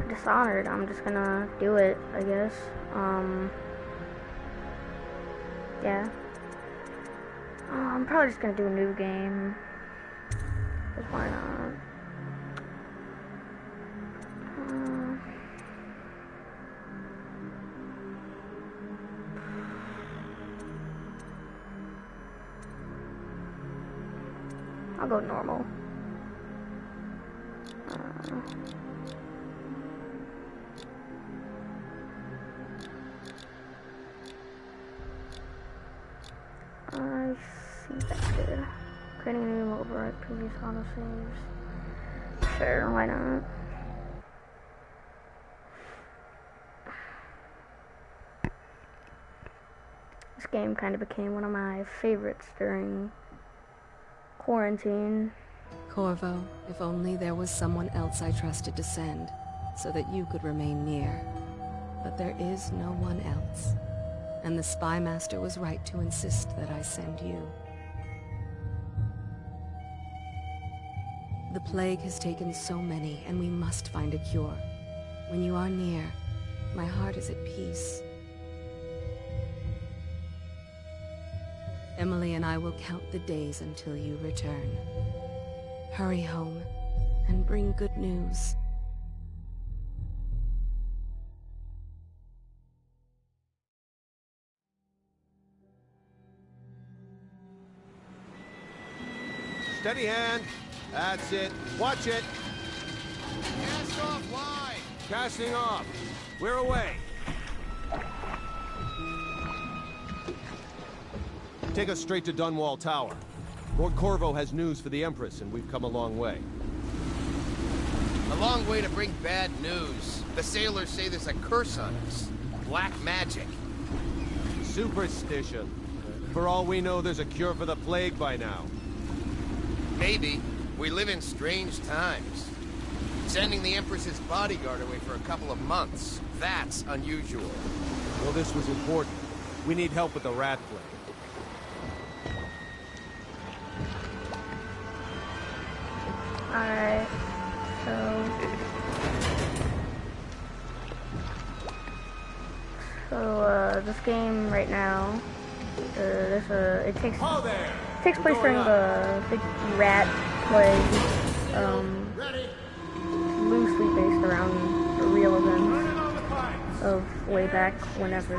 Dishonored. I'm just gonna do it, I guess. Yeah. I'm probably just gonna do a new game. Cause why not? I'll go normal. I see that's good. Creating a new override previous autosaves. Sure, why not? This game kind of became one of my favorites during quarantine. Corvo, if only there was someone else I trusted to send, so that you could remain near. But there is no one else. And the Spy Master was right to insist that I send you. The plague has taken so many, and we must find a cure. When you are near, my heart is at peace. Emily and I will count the days until you return. Hurry home, and bring good news. Steady hand. That's it. Watch it. Cast off line. Casting off. We're away. Take us straight to Dunwall Tower. Lord Corvo has news for the Empress, and we've come a long way. A long way to bring bad news. The sailors say there's a curse on us. Black magic. Superstition. For all we know, there's a cure for the plague by now. Maybe. We live in strange times. Sending the Empress's bodyguard away for a couple of months. That's unusual. Well, this was important. We need help with the rat plague. Alright, so this game right now, it takes place during the big rat plague, loosely based around the real events of way back whenever.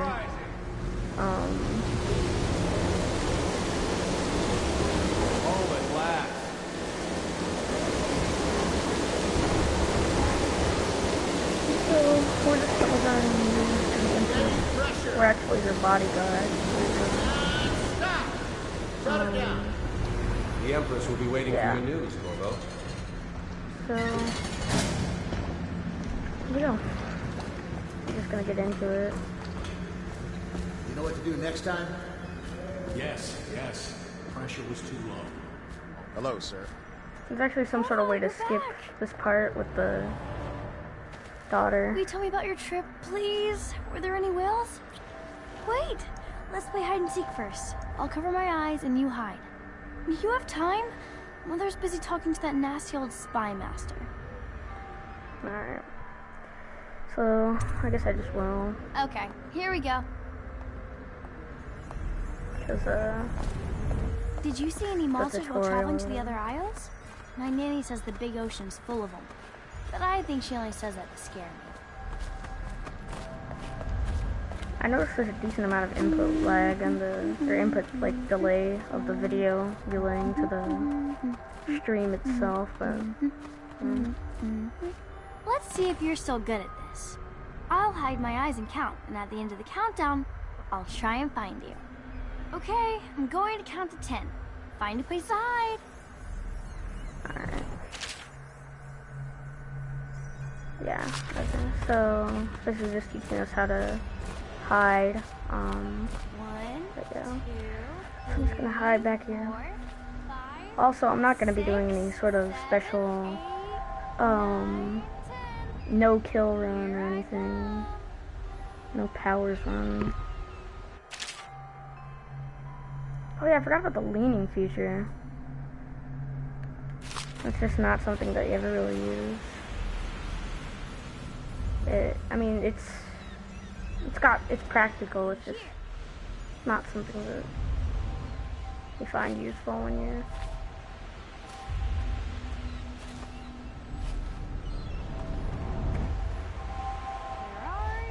We're just we're actually your bodyguard. The Empress will be waiting for your news, Corvo. So, here we go. I'm just gonna get into it. You know what to do next time? Yes. Pressure was too low. Hello, sir. There's actually some sort of way to skip this part with the daughter. Will you tell me about your trip, please? Were there any whales? Wait! Let's play hide and seek first. I'll cover my eyes and you hide. You have time? Mother's busy talking to that nasty old spy master. Alright. So, I guess I just will. Okay, here we go. Because, Did you see any monsters while traveling to the other isles? My nanny says the big ocean's full of them. But I think she only says that to scare me. I noticed there's a decent amount of input lag and or input like delay of the video relaying to the stream itself, but Let's see if you're still good at this. I'll hide my eyes and count, and at the end of the countdown, I'll try and find you. Okay, I'm going to count to 10. Find a place to hide. alright. Yeah, okay. So this is just teaching us how to hide. One, There we go. two, I'm just gonna hide back here. 4, 5, Also, I'm not gonna be doing any sort of special, no kill run or anything. No powers run. Oh yeah, I forgot about the leaning feature. It's just not something that you ever really use. I mean, it's practical. It's just not something that you find useful when you're. Where are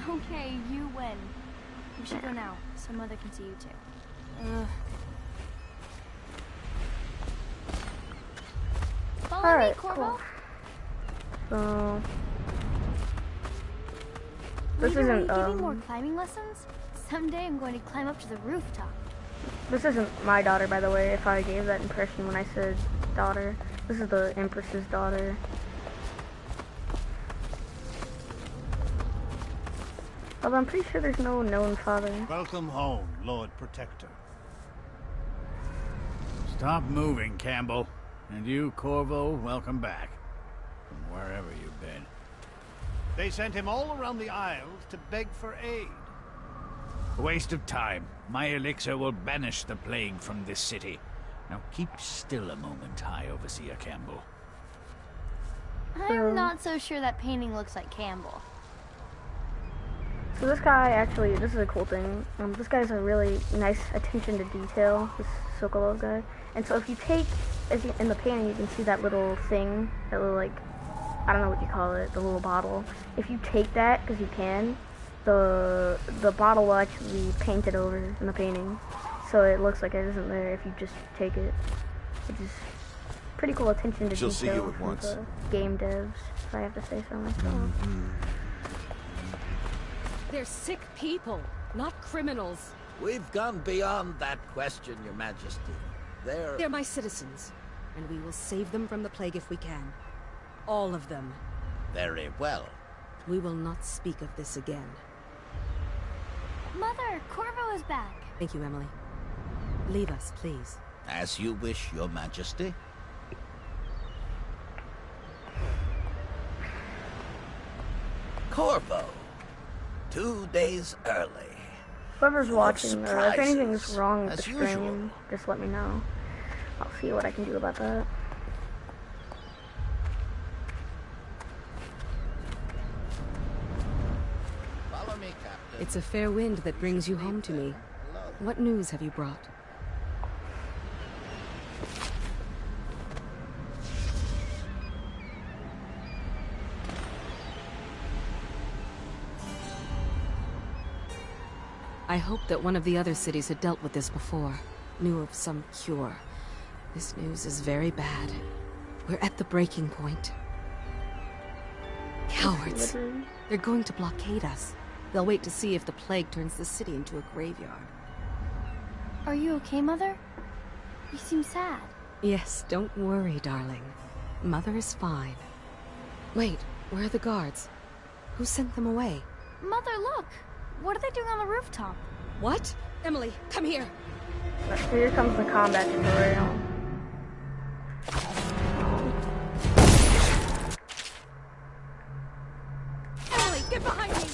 you? Okay, you win. We should go now, so Mother can see you too. Follow me, Alright, Corvo. cool. So this Later, are you isn't giving more climbing lessons? Someday I'm going to climb up to the rooftop. this isn't my daughter, by the way. If I gave that impression when I said daughter, this is the Empress's daughter. Although I'm pretty sure there's no known father. Welcome home, Lord Protector. Stop moving, Campbell. And you, Corvo, welcome back. From wherever you've been. They sent him all around the Isles to beg for aid. A waste of time. My elixir will banish the plague from this city. Now keep still a moment, High Overseer Campbell. I'm not so sure that painting looks like Campbell. So this guy actually, this is a cool thing. This guy's a really nice attention to detail, this Sokolov guy. And so if you take, in the painting, you can see that little thing, that little like, I don't know what you call it, the little bottle. If you take that, because you can, the bottle will actually be painted over in the painting. So it looks like it isn't there if you just take it. Which is pretty cool attention to She'll detail see you at from once. the game devs, if I have to say so myself. They're sick people, not criminals. We've gone beyond that question, Your Majesty. They're my citizens, and we will save them from the plague if we can. All of them. Very well. We will not speak of this again. Mother, Corvo is back. Thank you, Emily. Leave us, please. As you wish, Your Majesty. Corvo. 2 days early. Whoever's Full of watching, or if anything's surprises, wrong with the as stream, usual. just let me know. I'll see what I can do about that. Follow me, Captain. It's a fair wind that brings you home to me. What news have you brought? I hoped that one of the other cities had dealt with this before, knew of some cure. This news is very bad. We're at the breaking point. Cowards. They're going to blockade us. They'll wait to see if the plague turns the city into a graveyard. Are you okay, Mother? You seem sad. Yes, don't worry, darling. Mother is fine. Wait, where are the guards? Who sent them away? Mother, look! What are they doing on the rooftop? What? Emily, come here! Here comes the combat tutorial. Emily, get behind me!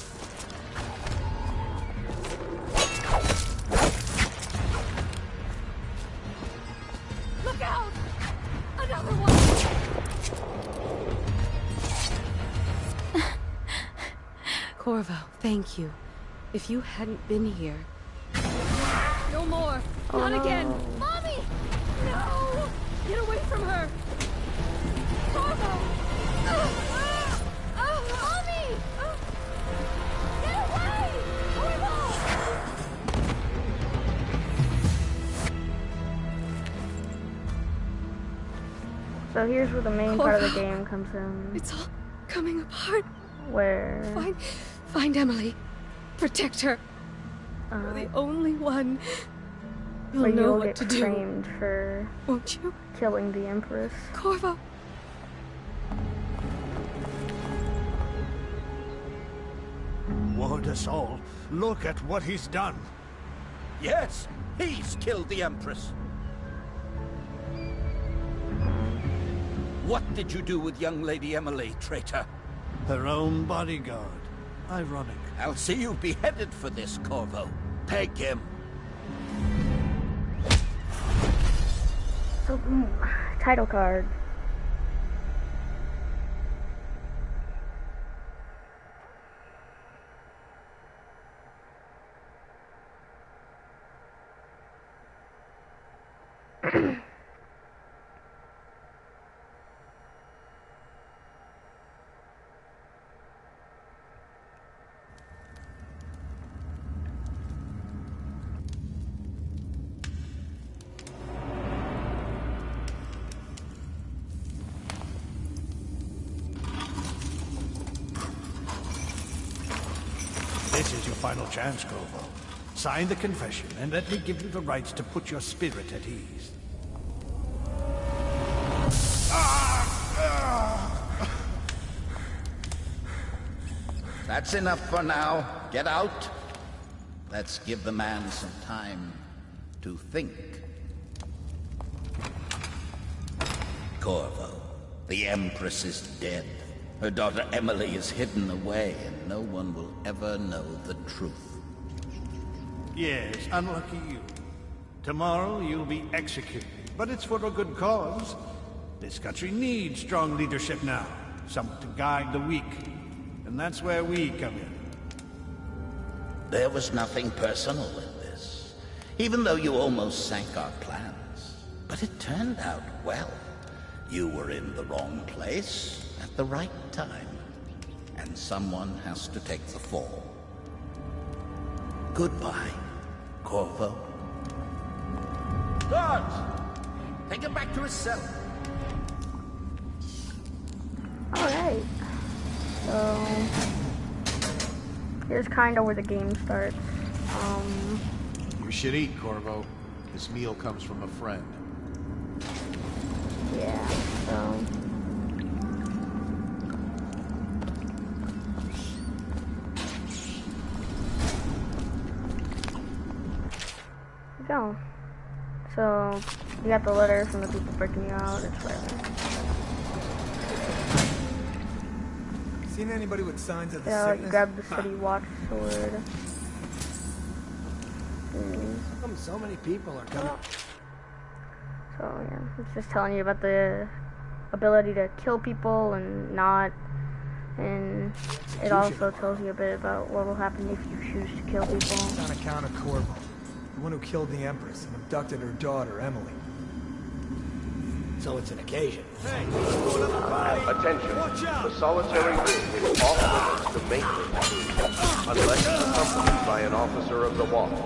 Look out! Another one! Corvo, thank you. If you hadn't been here... No more! Not again! Mommy! No! Get away from her! Corvo! Mommy! Get away! Corvo! So here's where the main part of the game comes in, It's all coming apart. where Find Emily. Protect her. You're the only one. You'll where know you'll what get to do, framed for won't you? killing the Empress. Corvo. Ward us all. Look at what he's done. Yes, he's killed the Empress. What did you do with young Lady Emily, traitor? Her own bodyguard. Ironic. I'll see you beheaded for this, Corvo. Peg him. Title card. This is your final chance, Corvo. Sign the confession, and let me give you the rights to put your spirit at ease. That's enough for now. Get out. Let's give the man some time to think. Corvo, the Empress is dead. Her daughter Emily is hidden away, and no one will ever know the truth. Yes, unlucky you. Tomorrow you'll be executed, but it's for a good cause. This country needs strong leadership now, someone to guide the weak. And that's where we come in. There was nothing personal in this, even though you almost sank our plans. But it turned out well. You were in the wrong place at the right time, and someone has to take the fall. Goodbye, Corvo. Guards! Take him back to his cell. Alright. So here's kinda where the game starts. You should eat, Corvo. This meal comes from a friend. Yeah, so go. So you got the letter from the people breaking you out, it's whatever. Seen anybody with signs of the Yeah, sickness? you grab the city watch sword. How come so many people are coming? So yeah, it's just telling you about the ability to kill people and not, and it also tells you a bit about what will happen if you choose to kill people. On account of Corvo, the one who killed the Empress and abducted her daughter, Emily. So it's an occasion. Hey, Attention. The solitary ring is off limits to maintenance unless accompanied by an officer of the watch.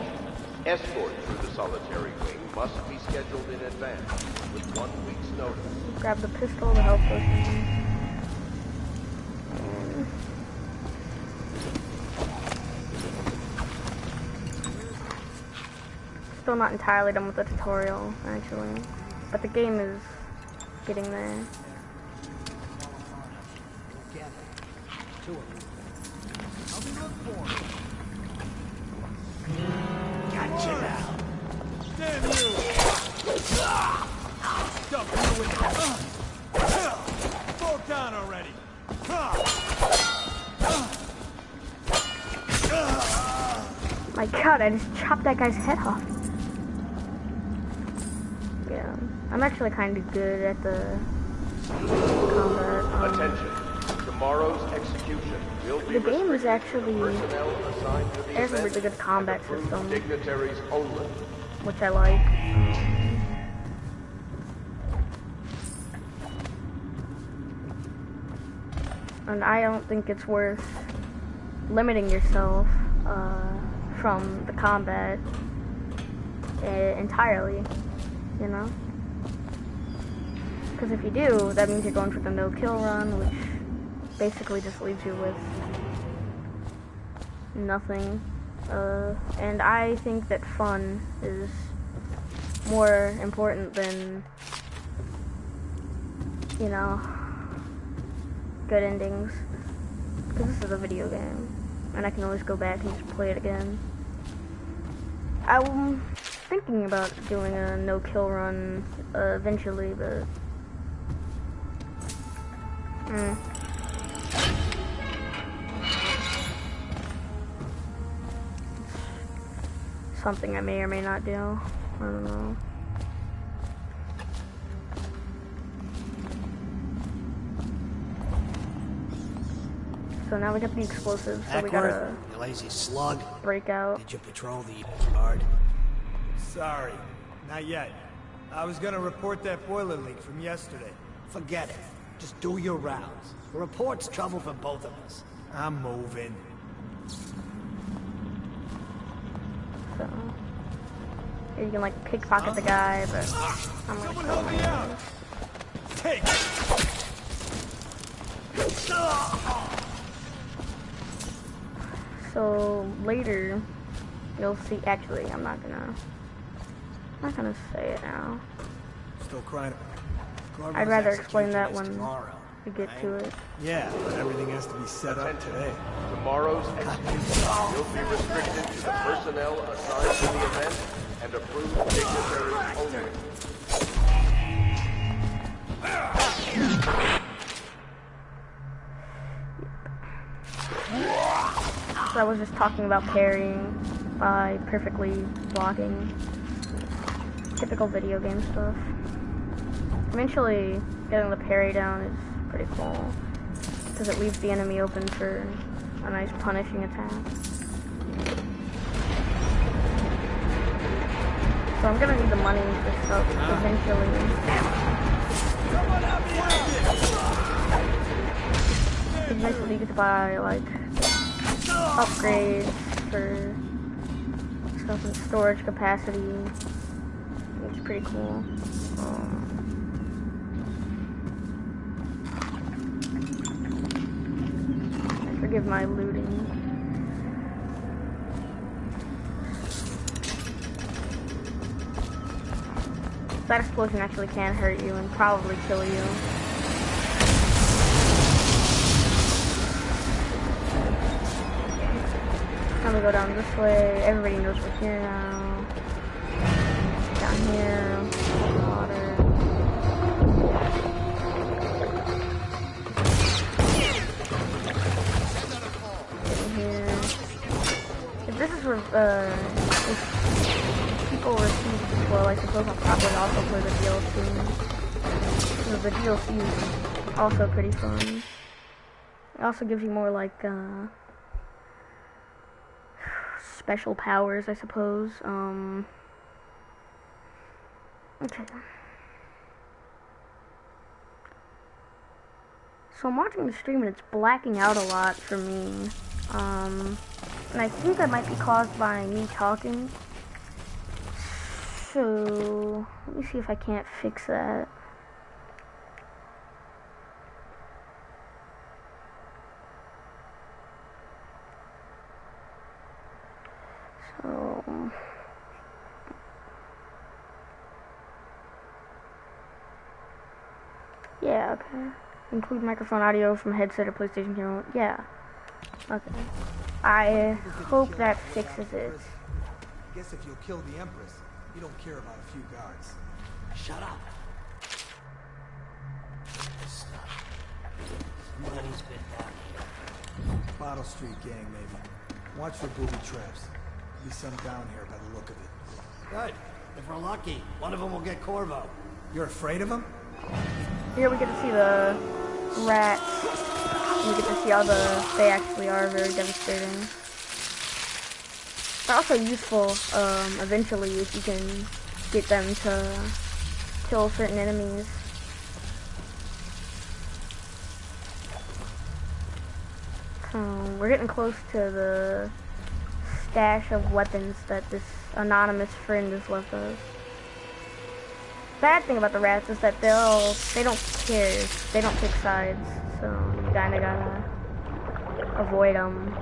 Escort through the solitary wing must be scheduled in advance with 1 week's notice. Grab the pistol, the health potion. Still not entirely done with the tutorial, actually, but the game is getting there. Gotcha now. Damn you! Dump you in there. Fall down already. My god, I just chopped that guy's head off. Yeah, I'm actually kind of good at the combat. Attention. Tomorrow's execution will be The game is restricted actually, to personnel assigned to the it has a event really good combat and approved system, dignitaries only. which I like. And I don't think it's worth limiting yourself from the combat entirely, you know? Because if you do, that means you're going for the no-kill run, which basically just leaves you with nothing. And I think that fun is more important than, you know, good endings. Because this is a video game, and I can always go back and just play it again. I'm thinking about doing a no-kill run eventually, but something I may or may not do. I don't know. So now we got the explosives, so we gotta you lazy slug. break out. Did you patrol the yard? Sorry, not yet. I was gonna report that boiler leak from yesterday. Forget it. Just do your rounds. The report's trouble for both of us. I'm moving. So you can like pickpocket the guy, but I'm gonna kill him. Take So later, you'll see. Actually, I'm not gonna say it now. Still crying. I'd rather explain that when we get to it. Yeah, but everything has to be set up today. Tomorrow's execution will be restricted to the personnel assigned to the event and approved dignitaries only. So I was just talking about parrying by perfectly blocking. Typical video game stuff. Eventually, getting the parry down is pretty cool, because it leaves the enemy open for a nice punishing attack. So I'm gonna need the money for stuff eventually. Eventually you get to buy like upgrades for stuff in storage capacity, which is pretty cool. Forgive my looting. That explosion actually can hurt you and probably kill you. Time to go down this way. Everybody knows we're here now. Down here, water. In here. If this is where, if people receive this well, I suppose I'll probably also play the DLC. So the DLC is also pretty fun. It also gives you more like, special powers, I suppose. Okay. So I'm watching the stream and it's blacking out a lot for me. And I think that might be caused by me talking. So let me see if I can't fix that. So yeah, okay. Include microphone audio from headset or PlayStation camera. Yeah. Okay. I hope that fixes it. Guess if you'll kill the Empress, you don't care about a few guards. Shut up. Somebody's been down here. Bottle Street gang, maybe. Watch for booby traps. Be some down here by the look of it. Good. If we're lucky, one of them will get Corvo. You're afraid of him? Here we get to see the rats. And we get to see how they actually are very devastating. They're also useful, eventually, if you can get them to kill certain enemies. So, we're getting close to the stash of weapons that this anonymous friend has left us. Bad thing about the rats is that they don't care. They don't pick sides, so you kinda gotta avoid them.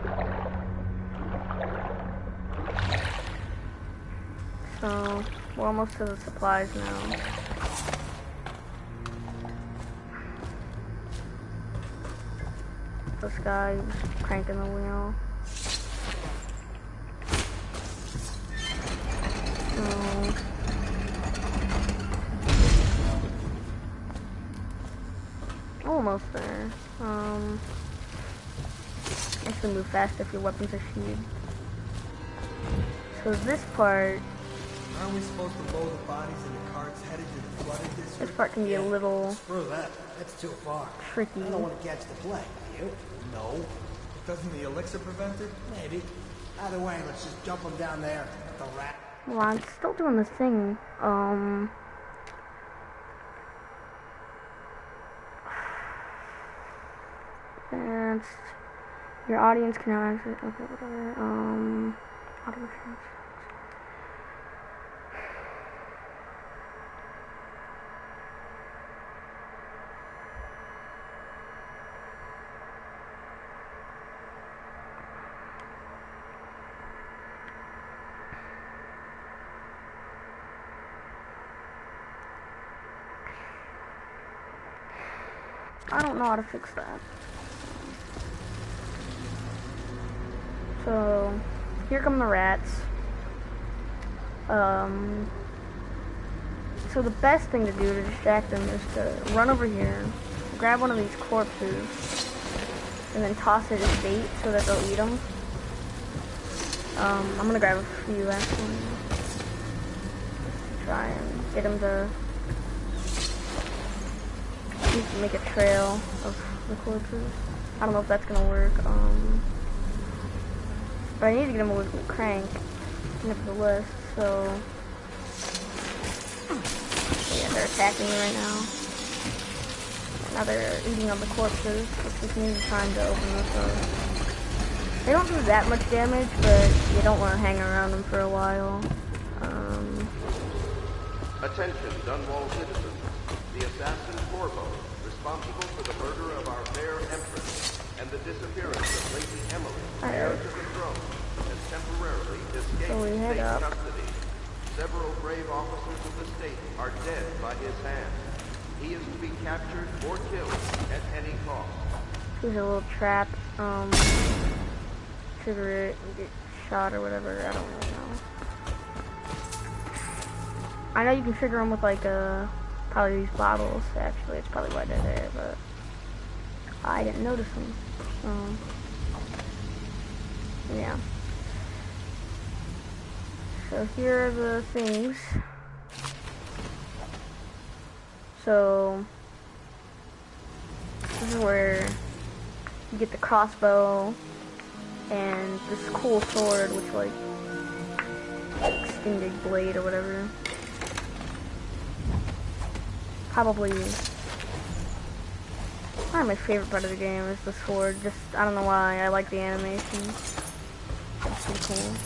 So we're almost to the supplies now. This guy cranking the wheel. So almost there. Actually move fast if your weapons are sheathed. So this part, aren't we supposed to load the bodies in the carts headed to the flooded district? This part can be a little Screw that. That's too far. tricky. I don't want to catch the plague. You? No. Doesn't the elixir prevent it? Maybe. Either way, let's just dump them down there. Let the rat. Well, I'm still doing the thing. And your audience can now access. Okay, whatever. Audio transcripts. I don't know how to fix that. So, here come the rats. So the best thing to do to distract them is to run over here, grab one of these corpses, and then toss it as bait so that they'll eat them. I'm gonna grab a few actually. Try and get them to make a trail of the corpses. I don't know if that's gonna work. But I need to get them with the crank, nevertheless. So yeah, they're attacking me right now. Now they're eating up the corpses, which just means time to open this up. They don't do that much damage, but you don't want to hang around them for a while. Attention, Dunwall citizens. The assassin Corvo, responsible for the murder of our fair Empress and the disappearance of Lady Emily, heir to the throne, has temporarily escaped state custody. Several brave officers of the state are dead by his hand. He is to be captured or killed at any cost. He's a little trap. Trigger it and get shot or whatever. I don't really know. I know you can trigger them with like probably these bottles. Actually, it's probably why they're there, but I didn't notice them. Yeah. So here are the things. So this is where you get the crossbow and this cool sword, which like extended blade or whatever. Probably my favorite part of the game is the sword. Just I don't know why, I like the animation. It's pretty cool.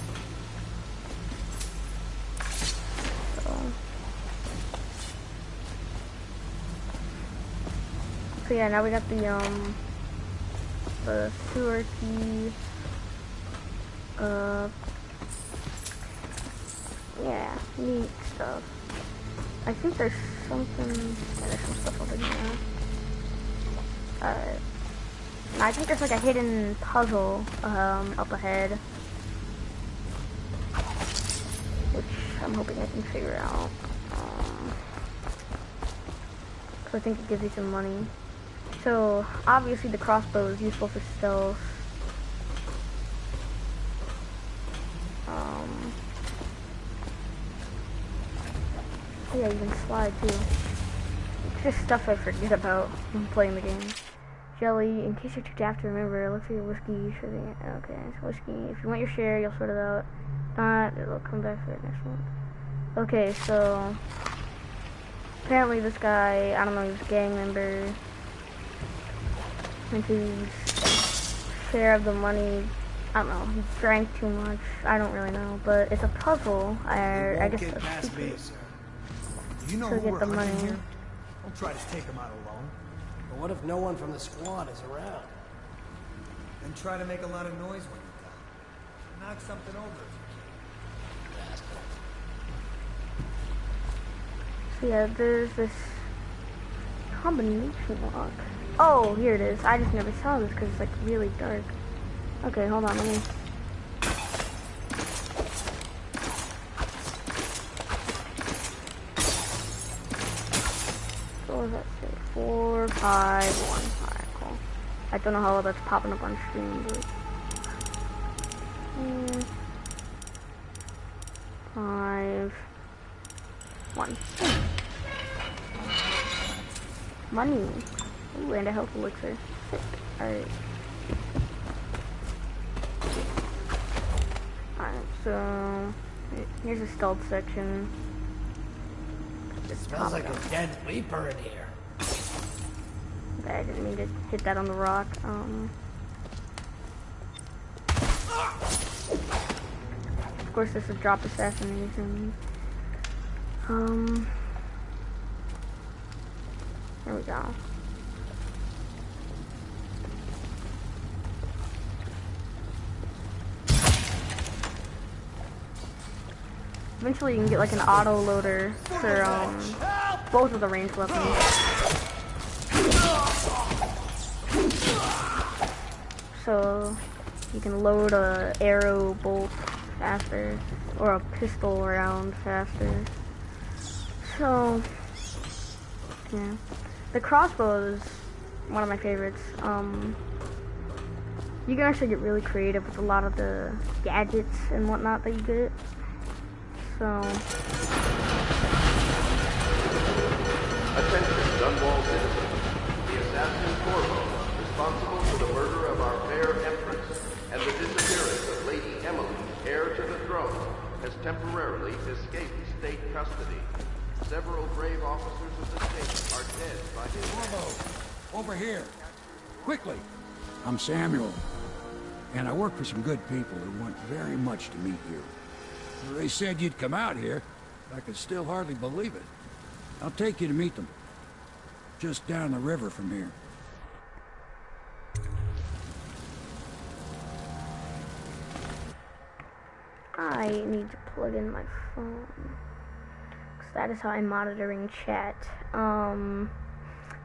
So yeah, now we got the sewer key. Yeah, neat stuff. I think there's something. Yeah, there's some stuff over here. Alright. I think there's like a hidden puzzle up ahead, which I'm hoping I can figure out. So I think it gives you some money. So obviously the crossbow is useful for stealth. Yeah, you can slide too. It's just stuff I forget about when playing the game. Jelly, in case you're too daft to remember, look for your whiskey. Okay, so whiskey. If you want your share, you'll sort it out. If not, it'll come back for the next one. Okay, so apparently this guy, I don't know, he's a gang member. And his share of the money, I don't know, he drank too much. I don't really know, but it's a puzzle. I guess a secret. You know who we're hunting here? Don't try to take him out alone. But what if no one from the squad is around? Then try to make a lot of noise when you come. Knock something over if you can. So yeah, there's this combination lock. Oh, here it is. I just never saw this because it's like really dark. Okay, hold on, let me... What was that say? 4, 5, 1. Alright, cool. I don't know how that's popping up on screen, but... 5, 1. Money. Ooh, and a health elixir. Alright. So, here's a stealth section. It smells like a dead leaper in here. I didn't mean to hit that on the rock. Of course, this is drop assassination. There we go. Eventually you can get like an auto loader for both of the ranged weapons. So you can load a arrow bolt faster or a pistol round faster. So yeah. The crossbow is one of my favorites. You can actually get really creative with a lot of the gadgets and whatnot that you get. So, Attention, Dunwall citizens. The assassin Corvo, responsible for the murder of our fair Empress and the disappearance of Lady Emily, heir to the throne, has temporarily escaped state custody. Several brave officers of the state are dead by his hand. Over here. Quickly. I'm Samuel, and I work for some good people who want very much to meet you. They said you'd come out here. I could still hardly believe it. I'll take you to meet them. Just down the river from here. I need to plug in my phone. Because that is how I'm monitoring chat. So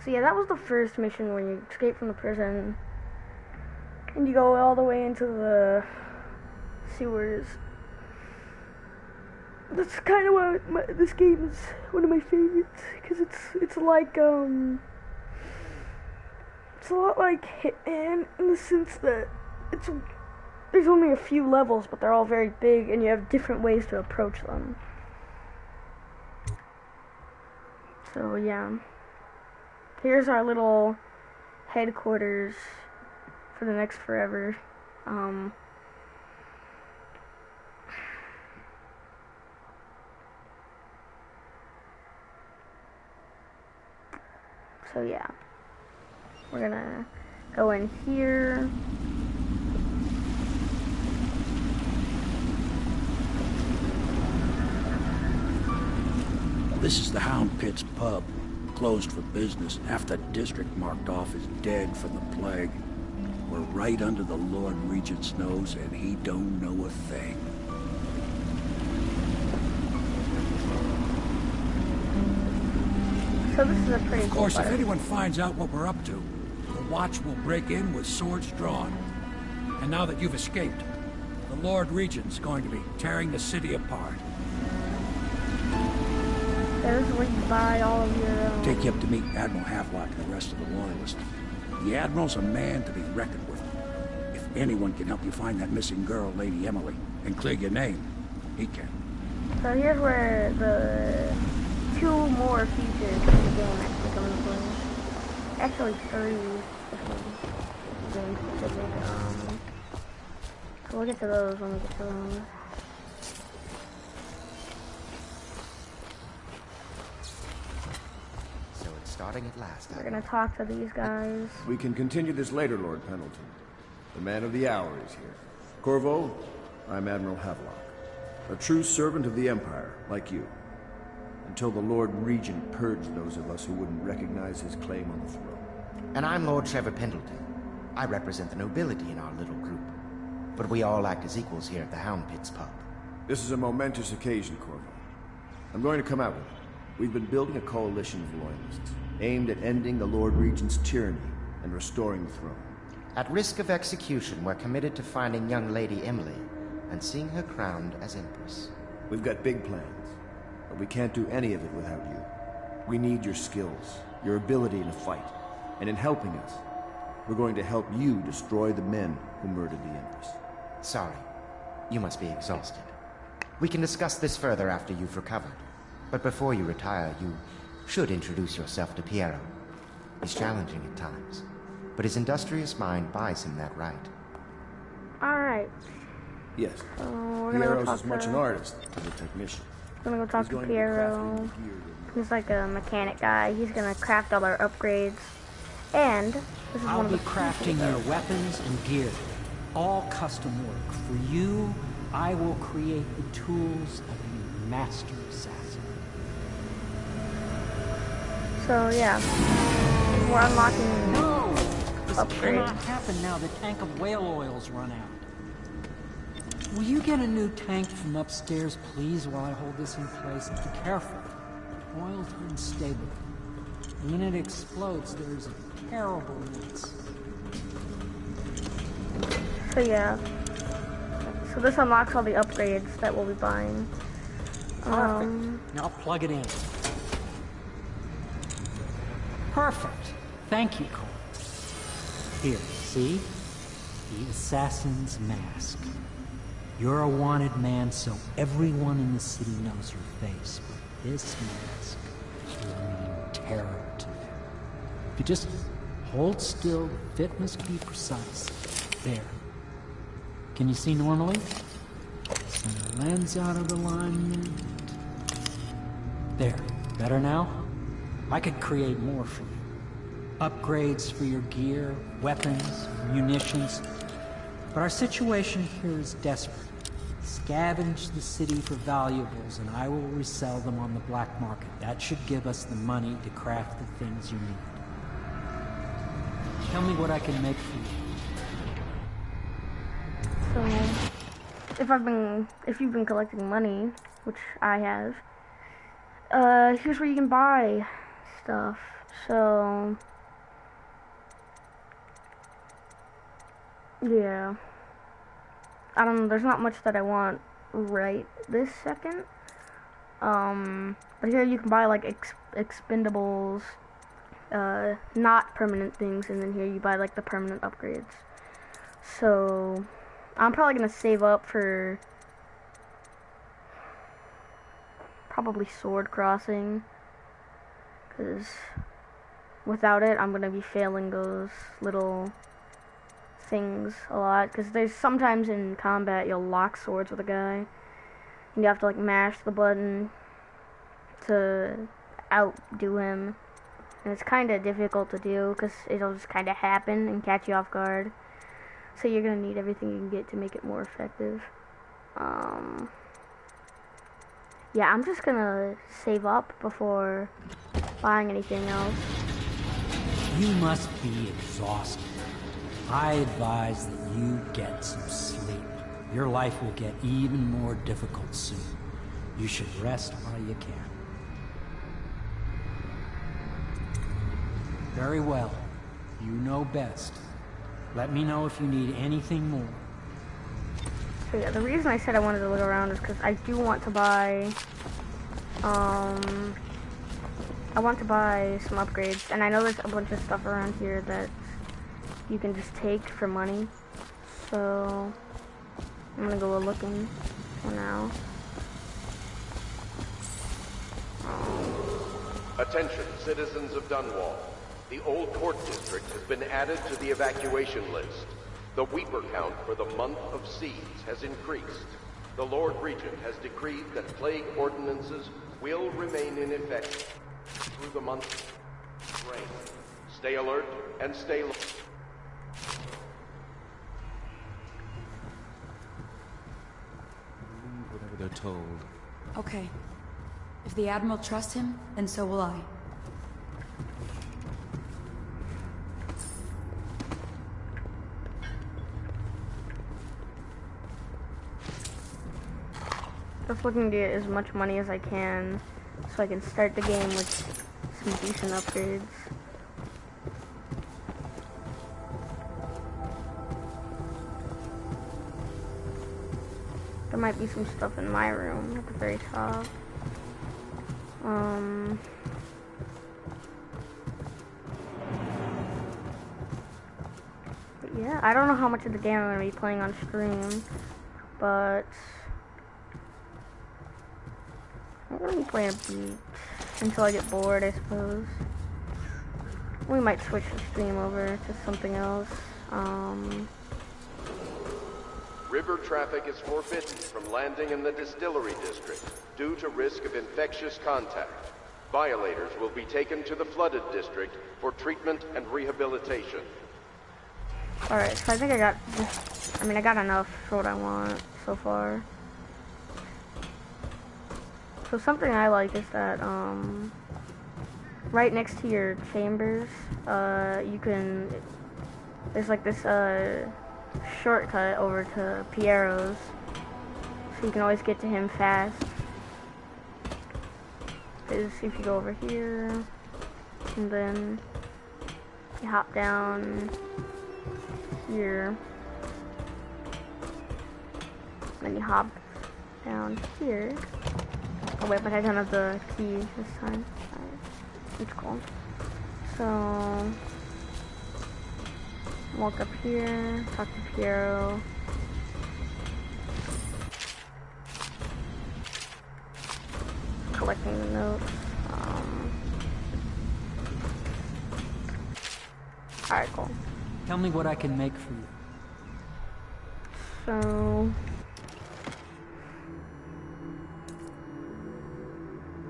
yeah, that was the first mission when you escape from the prison. And you go all the way into the sewers. That's kind of why this game is one of my favorites, because it's like it's a lot like Hitman in the sense that there's only a few levels, but they're all very big, and you have different ways to approach them. So yeah, here's our little headquarters for the next forever. So yeah, we're gonna go in here. This is the Hound Pit's pub, closed for business. Half the district marked off as dead from the plague. We're right under the Lord Regent's nose, and he don't know a thing. So this is a pretty Of course, if anyone finds out what we're up to, the Watch will break in with swords drawn. And now that you've escaped, the Lord Regent's going to be tearing the city apart. This is where you buy all of your... Take you up to meet Admiral Havelock and the rest of the Loyalists. The Admiral's a man to be reckoned with. If anyone can help you find that missing girl, Lady Emily, and clear your name, he can. So here's where the 2 more features in the game actually come into play. Actually 3 game specific. So we'll get to those when we get to them. So it's starting at last. We're gonna talk to these guys. We can continue this later, Lord Pendleton. The man of the hour is here. Corvo, I'm Admiral Havelock. A true servant of the Empire, like you. Until the Lord Regent purged those of us who wouldn't recognize his claim on the throne. And I'm Lord Trevor Pendleton. I represent the nobility in our little group. But we all act as equals here at the Hound Pit's pub. This is a momentous occasion, Corvo. I'm going to come out with it. We've been building a coalition of loyalists, aimed at ending the Lord Regent's tyranny and restoring the throne. At risk of execution, we're committed to finding young Lady Emily and seeing her crowned as Empress. We've got big plans, but we can't do any of it without you. We need your skills, your ability to fight, and in helping us, we're going to help you destroy the men who murdered the Empress. Sorry. You must be exhausted. We can discuss this further after you've recovered. But before you retire, you should introduce yourself to Piero. He's challenging at times, but his industrious mind buys him that right. Alright. Yes. So we're gonna go Piero's talk as much to... an artist as a technician. We're gonna go talk He's to going to be Piero. crafting the gear you'll He's like a mechanic guy. He's gonna craft all our upgrades. And this is I'll one of be the crafting your weapons and gear. All custom work. For you, I will create the tools of a master assassin. So yeah, we're unlocking No! This upgrades. cannot happen now. The tank of whale oil's run out. Will you get a new tank from upstairs, please, while I hold this in place? Be careful. Oil's unstable. When it explodes, there's a terrible mess. So yeah. So this unlocks all the upgrades that we'll be buying. Perfect. Now plug it in. Perfect. Thank you, Cole. Here, see? The assassin's mask. You're a wanted man, so everyone in the city knows your face. But this mask will mean terror to them. If you just hold still, the fit must be precise. There. Can you see normally? Send the lens out of alignment. There. Better now? I could create more for you. Upgrades for your gear, weapons, munitions. But our situation here is desperate. Scavenge the city for valuables, and I will resell them on the black market. That should give us the money to craft the things you need. Tell me what I can make for you. So, if you've been collecting money, which I have, here's where you can buy stuff. So, yeah. I don't know, there's not much that I want right this second. But here you can buy like expendables, not permanent things, and then here you buy like the permanent upgrades. So, I'm probably gonna save up for probably sword crossing, because without it I'm gonna be failing those little things a lot, because there's sometimes in combat you'll lock swords with a guy and you have to like mash the button to outdo him, and it's kind of difficult to do because it'll just kind of happen and catch you off guard. So you're gonna need everything you can get to make it more effective. Yeah, I'm just gonna save up before buying anything else. You must be exhausted. I advise that you get some sleep. Your life will get even more difficult soon. You should rest while you can. Very well. You know best. Let me know if you need anything more. So yeah, the reason I said I wanted to look around is because I do want to buy, I want to buy some upgrades, and I know there's a bunch of stuff around here that you can just take for money, so I'm gonna go looking for now. Attention, citizens of Dunwall. The Old Port District has been added to the evacuation list. The Weeper count for the month of siege has increased. The Lord Regent has decreed that plague ordinances will remain in effect through the month of rain. Stay alert and stay low. Whatever they're told. Okay. If the Admiral trusts him, then so will I. Just looking to get as much money as I can so I can start the game with some decent upgrades. There might be some stuff in my room at the very top. But yeah, I don't know how much of the game I'm going to be playing on stream, but I'm going to be playing a beat until I get bored, I suppose. We might switch the stream over to something else. River traffic is forbidden from landing in the distillery district due to risk of infectious contact. Violators will be taken to the flooded district for treatment and rehabilitation. Alright, so I think I got just, I got enough for what I want so far. So something I like is that, right next to your chambers, you can, there's like this, shortcut over to Piero's, so you can always get to him fast. Is if you go over here, and then you hop down here, then you hop down here. Oh wait, but I don't have the key this time. It's cool. So walk up here, talk to Piero. Collecting the notes. Alright, cool. Tell me what I can make for you. So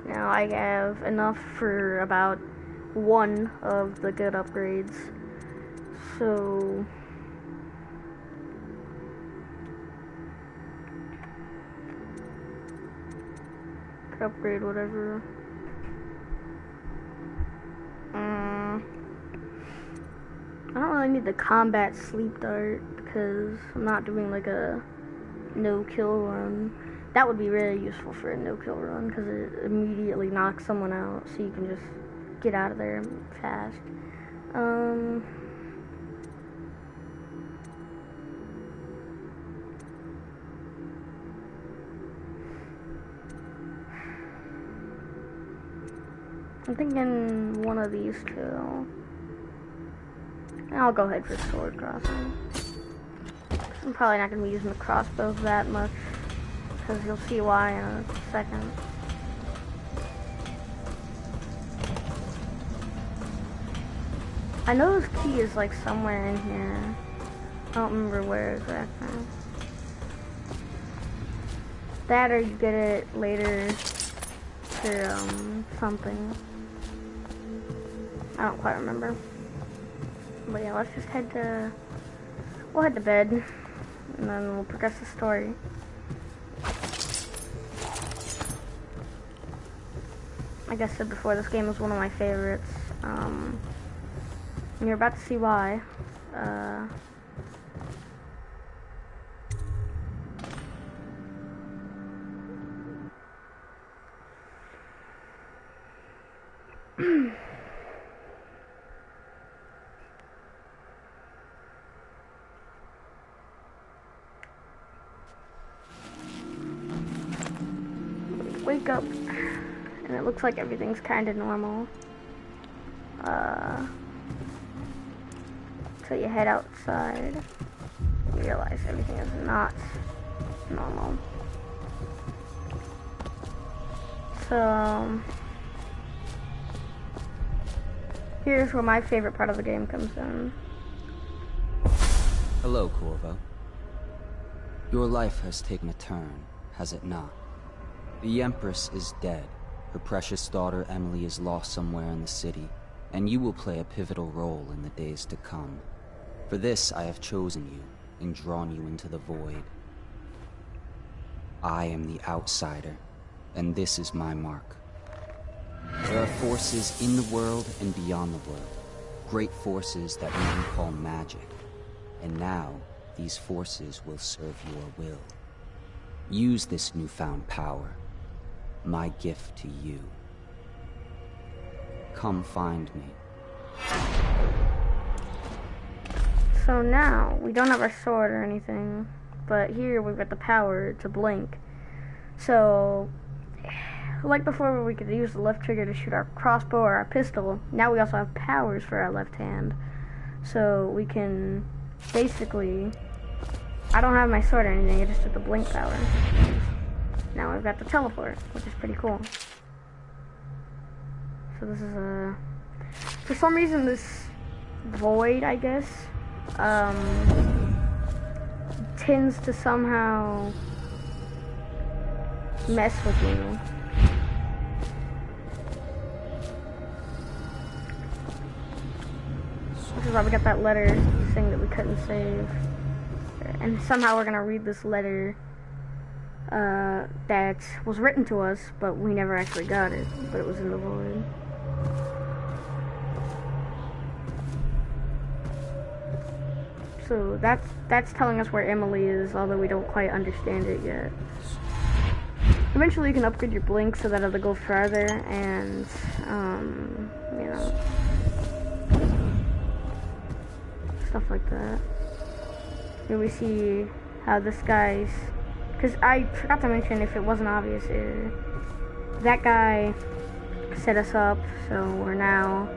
now I have enough for about one of the good upgrades. So upgrade whatever. I don't really need the combat sleep dart because I'm not doing like a no-kill run. That would be really useful for a no-kill run because it immediately knocks someone out, so you can just get out of there fast. I'm thinking one of these two. I'll go ahead for sword crossing. I'm probably not going to be using the crossbow that much, because you'll see why in a second. I know this key is like somewhere in here. I don't remember where exactly. That or you get it later for something. I don't quite remember. But yeah, let's just we'll head to bed, and then we'll progress the story. Like I said before, this game is one of my favorites. And you're about to see why. Wake up, and it looks like everything's kind of normal. So you head outside, you realize everything is not normal. So here's where my favorite part of the game comes in. Hello, Corvo. Your life has taken a turn, has it not? The Empress is dead. Her precious daughter Emily is lost somewhere in the city, and you will play a pivotal role in the days to come. For this, I have chosen you and drawn you into the void. I am the outsider, and this is my mark. There are forces in the world and beyond the world, great forces that we can call magic. And now, these forces will serve your will. Use this newfound power, my gift to you. Come find me. So now, we don't have our sword or anything, but here we've got the power to blink. So, like before where we could use the left trigger to shoot our crossbow or our pistol, now we also have powers for our left hand. So we can basically, I don't have my sword or anything, I just took the blink power. Now we've got the teleport, which is pretty cool. So this is for some reason this void, I guess, tends to somehow mess with you. Which is why we got that letter saying that we couldn't save. And somehow we're gonna read this letter that was written to us, but we never actually got it. But it was in the void. So that's telling us where Emily is, although we don't quite understand it yet. Eventually you can upgrade your blink so that it'll go further, and you know, stuff like that. Here we see how this guy's, because I forgot to mention, if it wasn't obvious, that guy set us up, so we're now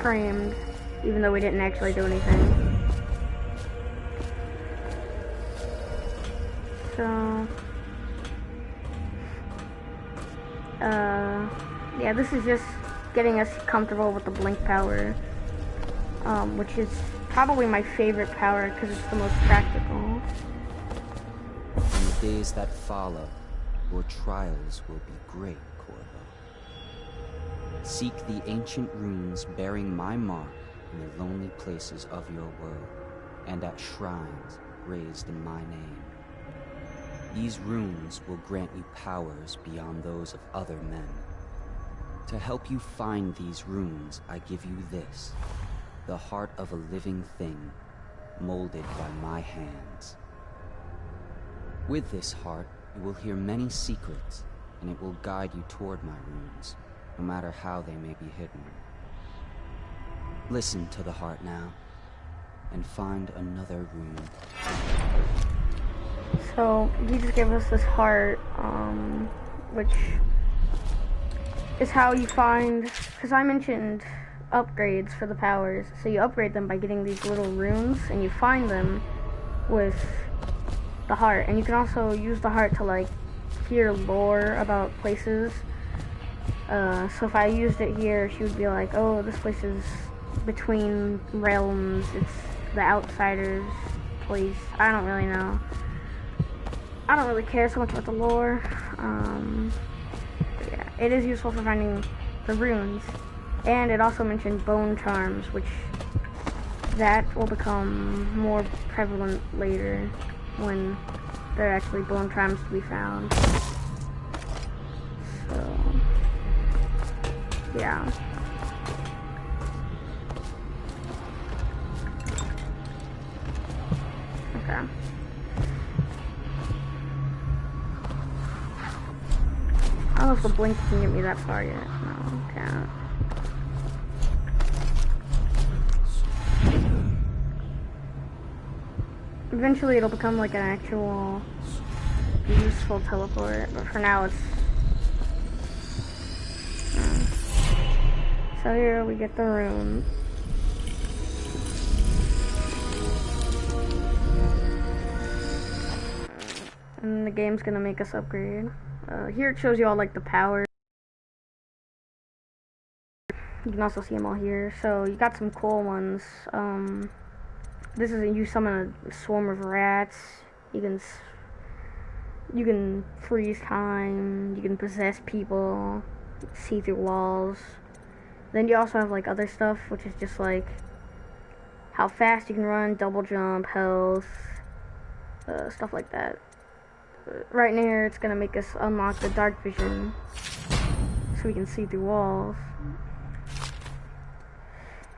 framed, even though we didn't actually do anything. So, yeah, this is just getting us comfortable with the blink power, which is probably my favorite power because it's the most practical. In the days that follow, your trials will be great, Corvo. Seek the ancient runes bearing my mark in the lonely places of your world, and at shrines raised in my name. These runes will grant you powers beyond those of other men. To help you find these runes, I give you this, the heart of a living thing, molded by my hands. With this heart, you will hear many secrets, and it will guide you toward my runes, no matter how they may be hidden. Listen to the heart now, and find another rune. So, he just gave us this heart, which is how you find, because I mentioned upgrades for the powers, so you upgrade them by getting these little runes, and you find them with the heart, and you can also use the heart to, like, hear lore about places. So if I used it here, she would be like, oh, this place is between realms, it's the outsider's place. I don't really know. I don't really care so much about the lore. But yeah, it is useful for finding the runes. And it also mentioned bone charms, which that will become more prevalent later when there are actually bone charms to be found. So, yeah. Okay. I don't know if the blink can get me that far yet. No, can't. Eventually it'll become like an actual useful teleport, but for now it's... So here we get the rune. And the game's gonna make us upgrade. Here it shows you all like the powers. You can also see them all here. So you got some cool ones. This is you summon a swarm of rats. You can freeze time. You can possess people. See through walls. Then you also have like other stuff, which is just like how fast you can run, double jump, health, stuff like that. Right near, it's gonna make us unlock the dark vision, so we can see through walls.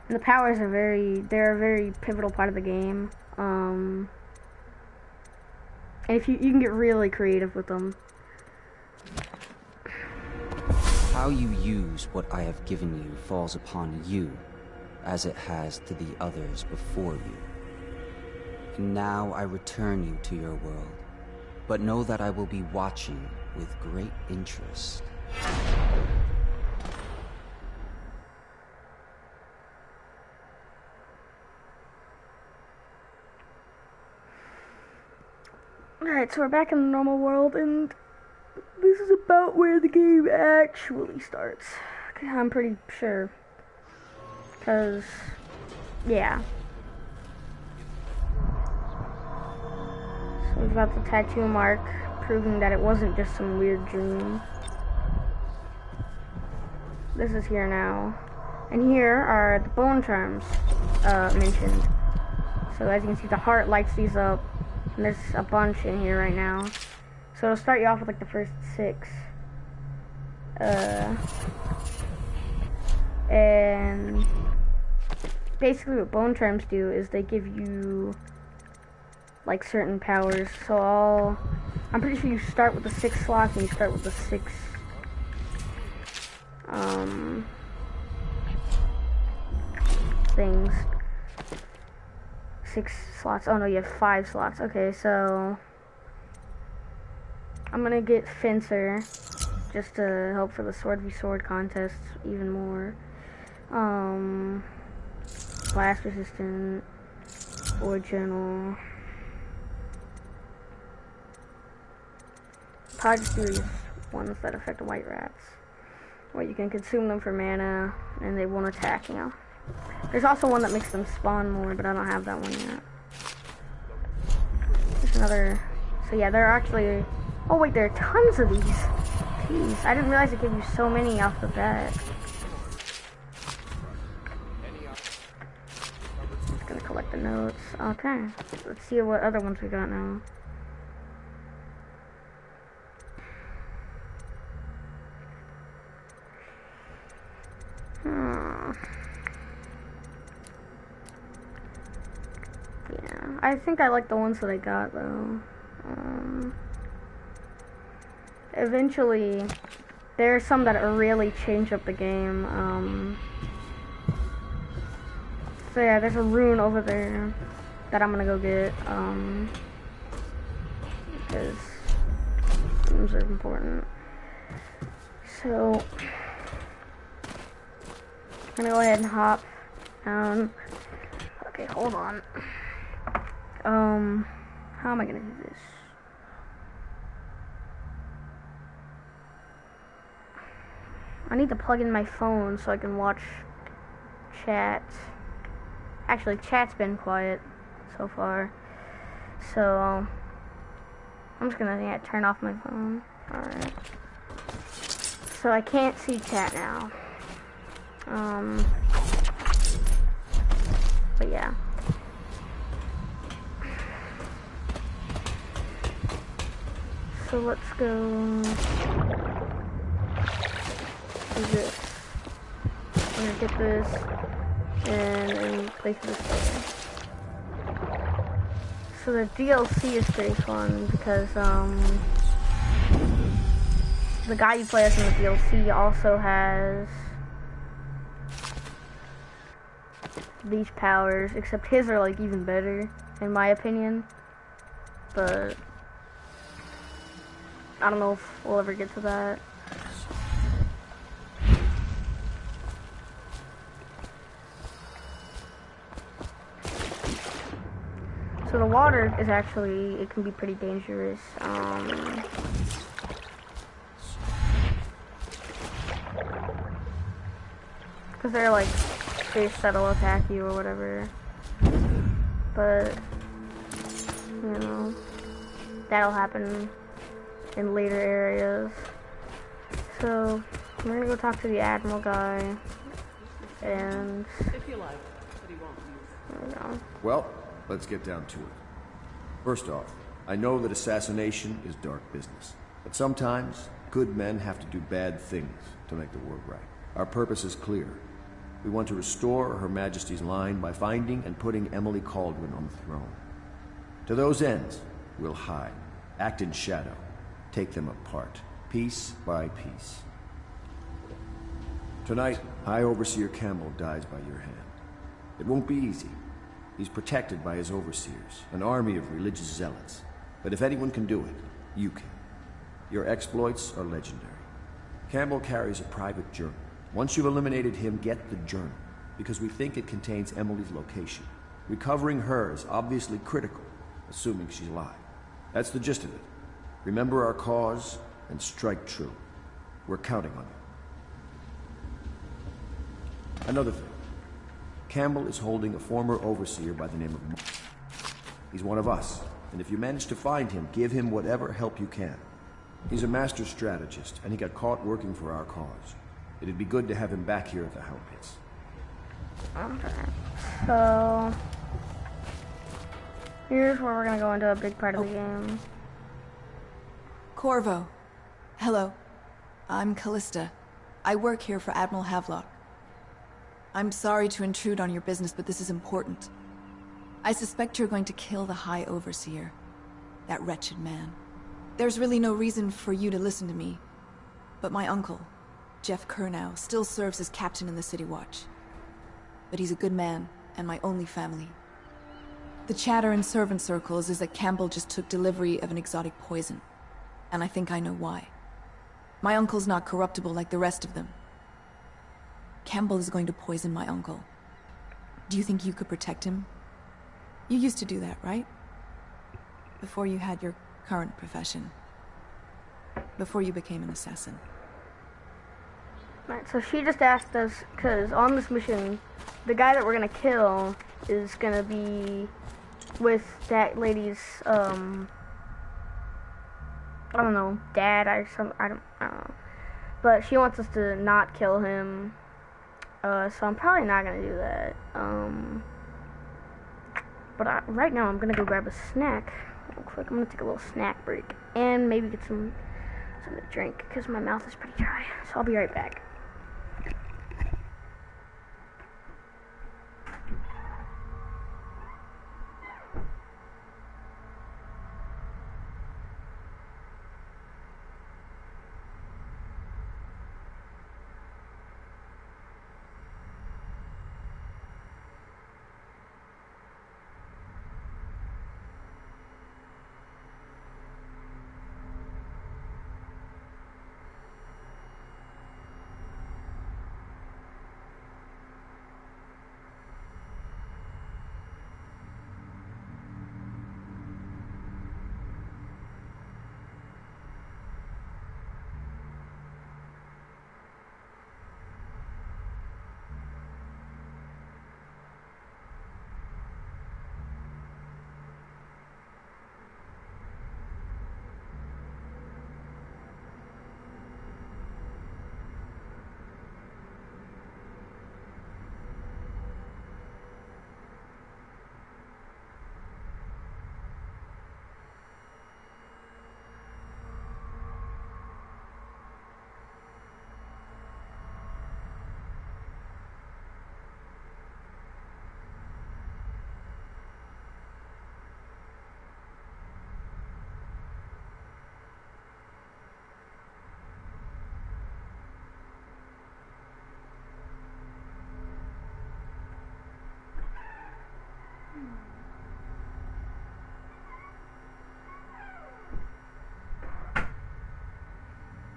And the powers are they're a very pivotal part of the game. And if you can get really creative with them. How you use what I have given you falls upon you, as it has to the others before you. And now I return you to your world, but know that I will be watching with great interest. Alright, so we're back in the normal world, and this is about where the game actually starts. Okay, I'm pretty sure. Because, yeah. So we've got the tattoo mark, proving that it wasn't just some weird dream. This is here now. And here are the bone charms mentioned. So as you can see, the heart lights these up. And there's a bunch in here right now. So it'll start you off with like the first 6. And basically what bone charms do is they give you like certain powers. So I'm pretty sure you start with the 6 slots and you start with the 6 things. 6 slots. Oh no, you have 5 slots. Okay, so I'm gonna get Fencer just to help for the sword v sword contest even more. Blast resistant, original. Probably just do these ones that affect white rats, where you can consume them for mana and they won't attack you. There's also one that makes them spawn more, but I don't have that one yet. There's another. So yeah, there are actually. Oh wait, there are tons of these. Jeez, I didn't realize it gave you so many off the bat. Just gonna collect the notes. Okay, let's see what other ones we got now. Yeah, I think I like the ones that I got though. Eventually, there are some that really change up the game. So yeah, there's a rune over there that I'm gonna go get. Because runes are important. So I'm gonna go ahead and hop down. Okay, hold on. How am I gonna do this? I need to plug in my phone so I can watch chat. Actually, chat's been quiet so far. So, I'm just gonna turn off my phone. Alright. So I can't see chat now. But yeah. So let's go do this. I'm gonna get this and place this there. So the DLC is pretty fun because the guy you play as in the DLC also has these powers, except his are like even better in my opinion. But I don't know if we'll ever get to that. So the water is actually, it can be pretty dangerous. Because they're like fish that'll attack you or whatever. But, you know, that'll happen in later areas. So we're gonna go talk to the Admiral guy, and if you like, but he won't use. There we go. Well, let's get down to it. First off, I know that assassination is dark business, but sometimes good men have to do bad things to make the world right. Our purpose is clear. We want to restore Her Majesty's line by finding and putting Emily Cauldron on the throne. To those ends, we'll hide, act in shadow, take them apart, piece by piece. Tonight, High Overseer Campbell dies by your hand. It won't be easy. He's protected by his overseers, an army of religious zealots. But if anyone can do it, you can. Your exploits are legendary. Campbell carries a private journal. Once you've eliminated him, get the journal, because we think it contains Emily's location. Recovering her is obviously critical, assuming she's alive. That's the gist of it. Remember our cause, and strike true. We're counting on you. Another thing. Campbell is holding a former overseer by the name of Mark. He's one of us, and if you manage to find him, give him whatever help you can. He's a master strategist, and he got caught working for our cause. It'd be good to have him back here at the Hound Pits. Okay. So here's where we're gonna go into a big part of the game. Corvo. Hello. I'm Callista. I work here for Admiral Havelock. I'm sorry to intrude on your business, but this is important. I suspect you're going to kill the High Overseer. That wretched man. There's really no reason for you to listen to me. But my uncle, Jeff Kernow, still serves as captain in the City Watch. But he's a good man, and my only family. The chatter in servant circles is that Campbell just took delivery of an exotic poison. And I think I know why. My uncle's not corruptible like the rest of them. Campbell is going to poison my uncle. Do you think you could protect him? You used to do that, right? Before you had your current profession. Before you became an assassin. Right, so she just asked us, because on this mission, the guy that we're gonna kill is gonna be with that lady's, I don't know, dad or some, I don't know. But she wants us to not kill him, so I'm probably not gonna do that. But right now I'm gonna go grab a snack real quick. I'm gonna take a little snack break and maybe get something to drink because my mouth is pretty dry. So I'll be right back.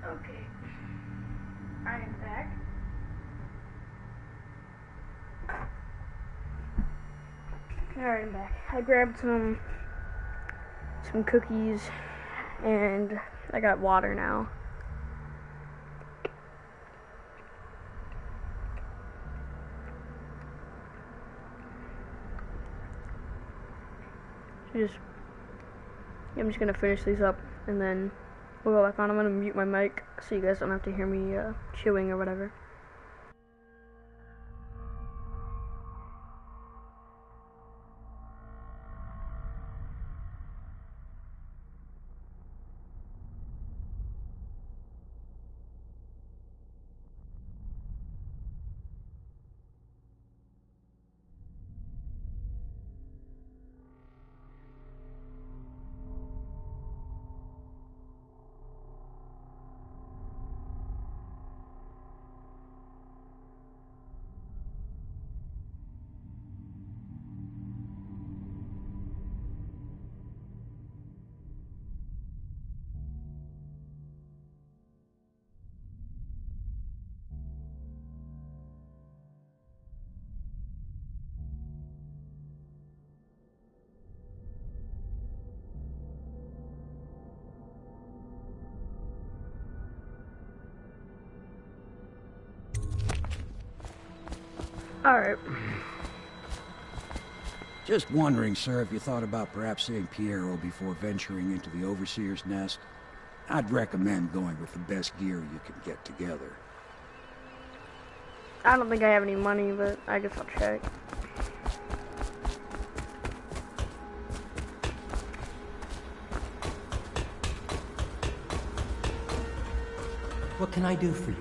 Okay. I am back. Alright, I'm back. I grabbed some cookies and I got water now. I'm just gonna finish these up and then we'll go back on. I'm gonna mute my mic so you guys don't have to hear me chewing or whatever. Alright. Just wondering, sir, if you thought about perhaps seeing Piero before venturing into the Overseer's nest. I'd recommend going with the best gear you can get together. I don't think I have any money, but I guess I'll check. What can I do for you?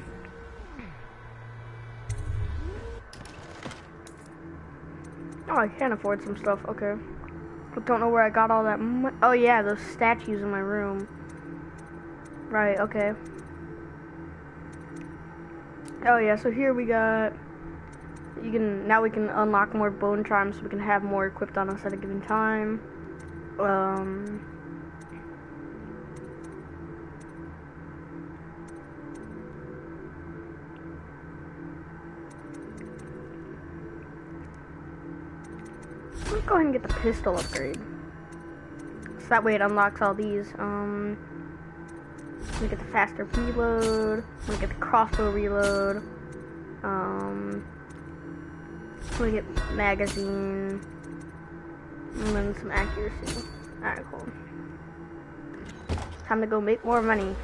Oh, I can afford some stuff. Okay. But don't know where I got all that money. Oh yeah, those statues in my room. Right, okay. Oh yeah, so here we got... Now we can unlock more bone charms so we can have more equipped on us at a given time. Let's go ahead and get the pistol upgrade. So that way it unlocks all these. We get the faster reload. We get the crossbow reload. We get magazine. And then some accuracy. Alright, cool. Time to go make more money.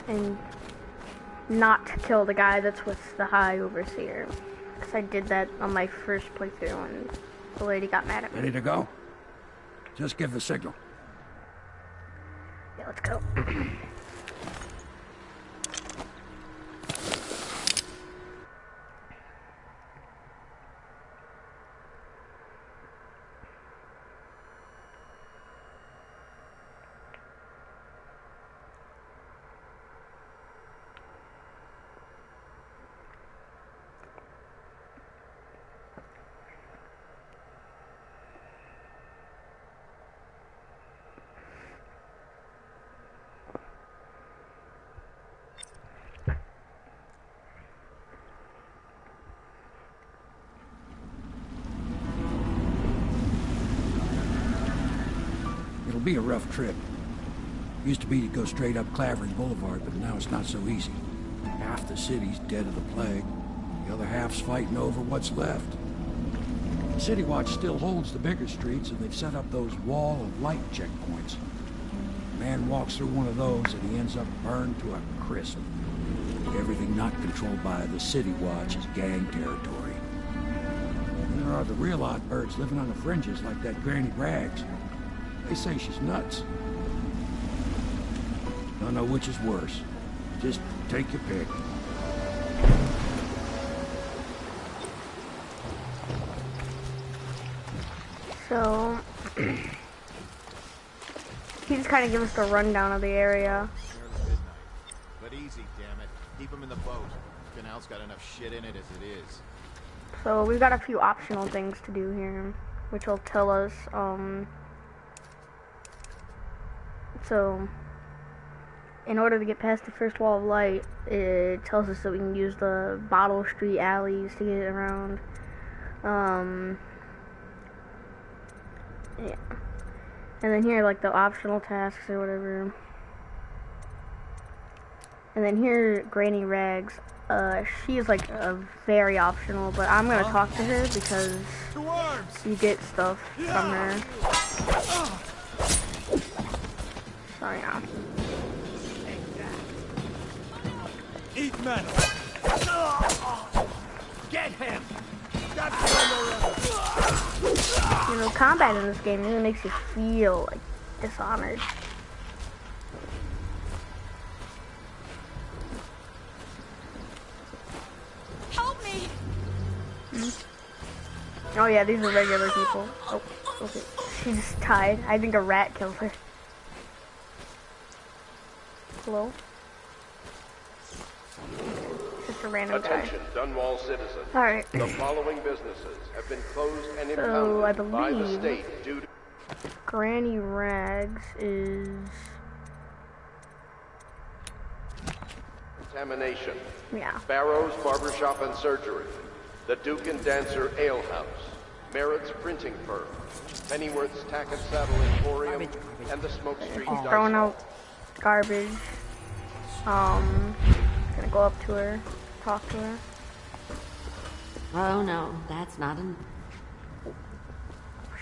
And not kill the guy that's with the High Overseer. Because I did that on my first playthrough and the lady got mad at me. Ready to go? Just give the signal. Yeah, let's go. It'll be a rough trip. Used to be to go straight up Clavering Boulevard, but now it's not so easy. Half the city's dead of the plague. The other half's fighting over what's left. City Watch still holds the bigger streets, and they've set up those wall of light checkpoints. A man walks through one of those, and he ends up burned to a crisp. Everything not controlled by the City Watch is gang territory. And there are the real odd birds living on the fringes, like that Granny Rags. They say she's nuts. Don't know which is worse. Just take your pick. So, he just kind of gives us the rundown of the area. But easy, damn it. Keep them in the boat. The canal's got enough shit in it as it is. So we've got a few optional things to do here, which will tell us, so in order to get past the first wall of light, it tells us that we can use the Bottle Street alleys to get around. Yeah. And then here, like, the optional tasks or whatever. And then here, Granny Rags. She's, like, very optional, but I'm gonna talk to her because you get stuff from her. Sorry, now. Eat metal. Get him. You know, combat in this game really makes you feel like Dishonored. Help me! Oh yeah, these are regular people. Oh, okay. She just died. I think a rat killed her. Hello? Just a random guy. Attention, Dunwall citizens. Alright. The following businesses have been closed and So, I impounded by the believe state due to Granny Rags is contamination. Yeah. Barrow's Barbershop and Surgery. The Duke and Dancer Ale House. Merritt's Printing Firm. Pennyworth's Tack and Saddle Emporium. And the Smoke Street She's Dice throwing Hall. out garbage. Gonna go up to her. talk to her. Oh no, that's not an...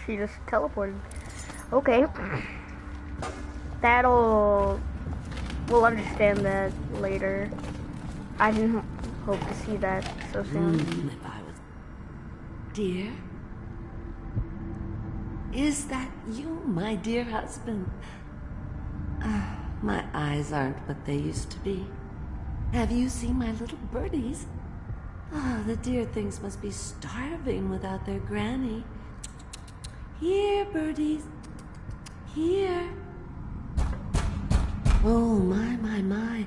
She just teleported. Okay. We'll understand that later. I didn't hope to see that so soon. If I was... Dear? Is that you, my dear husband? My eyes aren't what they used to be. Have you seen my little birdies? Oh, the dear things must be starving without their granny. Here, birdies. Here. Oh, my.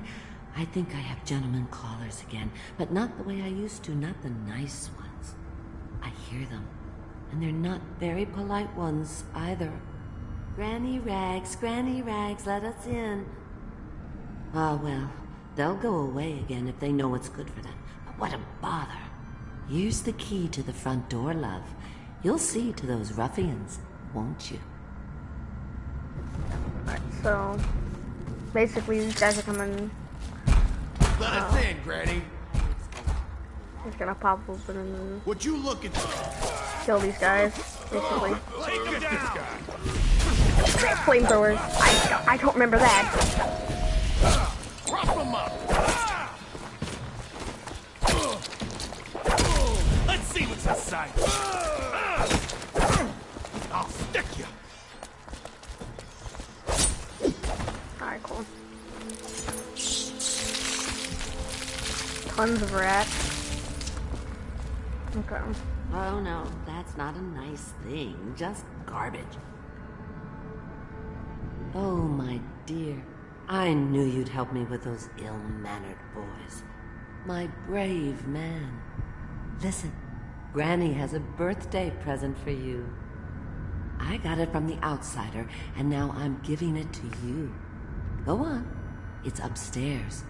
I think I have gentlemen callers again, but not the way I used to, not the nice ones. I hear them, and they're not very polite ones either. Granny Rags, let us in. Ah, well, they'll go away again if they know what's good for them. But what a bother. Here's the key to the front door, love. You'll see to those ruffians, won't you? Alright, so basically these guys are coming. Let us in, Granny. He's gonna pop open and Would you look at kill these guys, basically. Take him down. Flamethrowers. I don't remember that. Rough him up. Let's see what's inside. I'll stick you. Alright, cool. Tons of rats. Okay. Oh no, that's not a nice thing, just garbage. Oh, my dear. I knew you'd help me with those ill-mannered boys. My brave man. Listen, Granny has a birthday present for you. I got it from the outsider, and now I'm giving it to you. Go on. It's upstairs.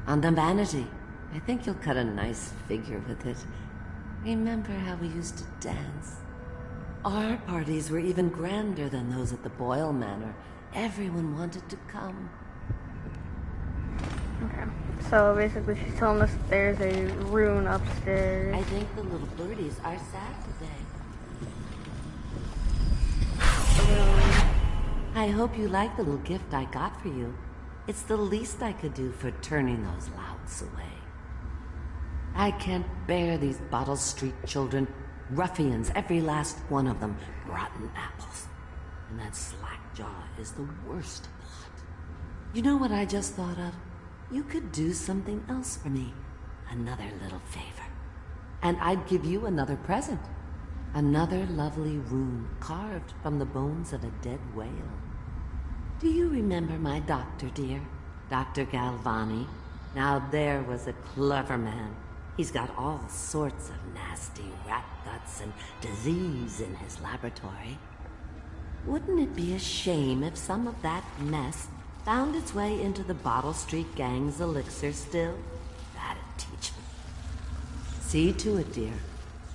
On the vanity. I think you'll cut a nice figure with it. Remember how we used to dance? Our parties were even grander than those at the Boyle Manor. Everyone wanted to come. Okay. So basically she's telling us there's a rune upstairs. I think the little birdies are sad today. I hope you like the little gift I got for you. It's the least I could do for turning those louts away. I can't bear these Bottle Street children. Ruffians, every last one of them. Rotten apples. And that slack-jaw is the worst of the lot. You know what I just thought of? You could do something else for me. Another little favor. And I'd give you another present. Another lovely rune carved from the bones of a dead whale. Do you remember my doctor, dear? Dr. Galvani? Now there was a clever man. He's got all sorts of nasty rat guts and disease in his laboratory. Wouldn't it be a shame if some of that mess found its way into the Bottle Street Gang's elixir still? That'd teach me. See to it, dear.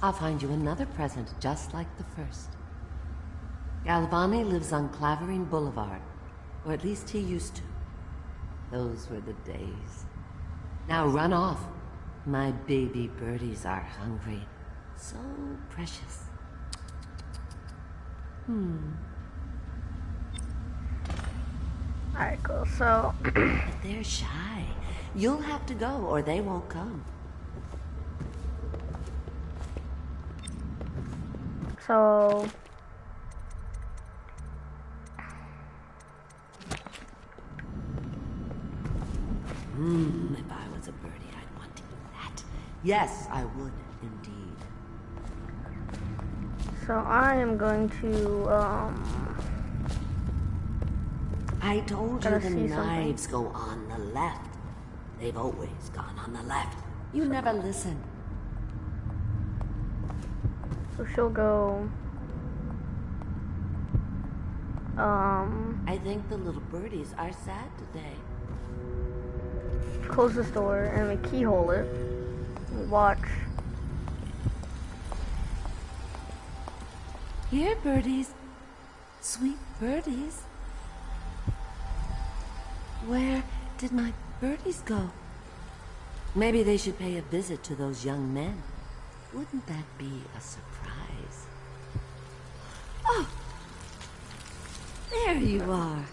I'll find you another present just like the first. Galvani lives on Clavering Boulevard, or at least he used to. Those were the days. Now run off. My baby birdies are hungry. So precious. Alright, cool. So But they're shy. You'll have to go or they won't come. So If I was a birdie, I'd want to do that. Yes, I would, indeed. So I am going to I told you gotta the see knives go on the left. They've always gone on the left. You never listen. So she'll go I think the little birdies are sad today. close this door and we keyhole it. And watch. Here, birdies. Sweet birdies. Where did my birdies go? Maybe they should pay a visit to those young men. Wouldn't that be a surprise? Oh! There you are.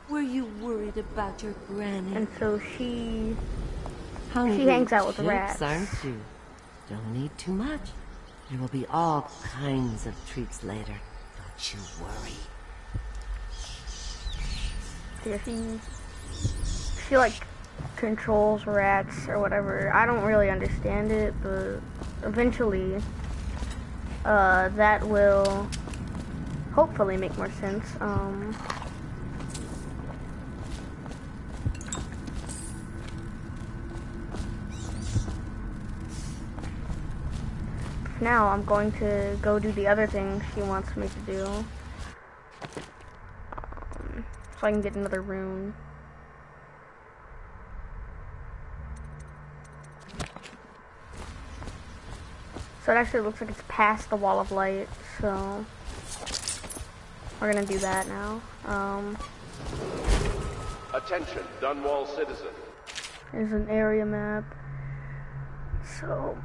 Were you worried about your granny? And so she Hungry hangs out with chicks, rats. aren't you? Don't eat too much. There will be all kinds of treats later. Don't you worry. Yeah, she like controls rats or whatever. I don't really understand it, but eventually that will hopefully make more sense. Now I'm going to go do the other thing she wants me to do, so I can get another rune. So it actually looks like it's past the wall of light, so we're gonna do that now. Attention, Dunwall citizen. There's an area map. So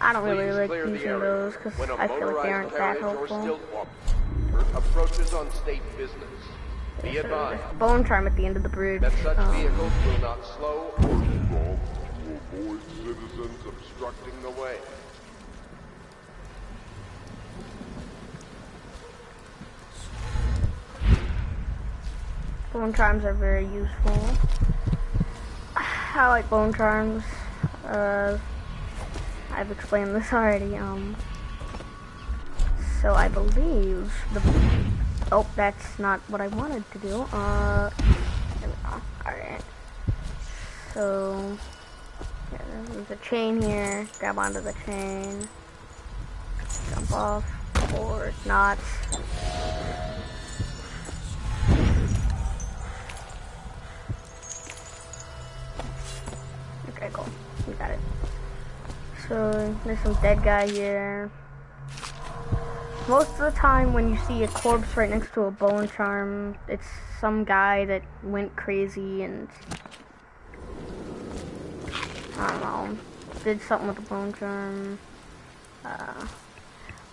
I don't really like using those because I feel like they aren't that helpful. Approaches on state business. Be advised. Bone charm at the end of the bridge. That such vehicles will not slow or stop to avoid citizens obstructing the way. Bone charms are very useful. I like bone charms. I've explained this already. So I believe the... Oh, that's not what I wanted to do. There we go. Alright. So, yeah, there's a chain here. Grab onto the chain. Jump off. Or not. Okay, cool. We got it. So, there's some dead guy here. Most of the time when you see a corpse right next to a bone charm, it's some guy that went crazy and, I don't know, did something with the bone charm. A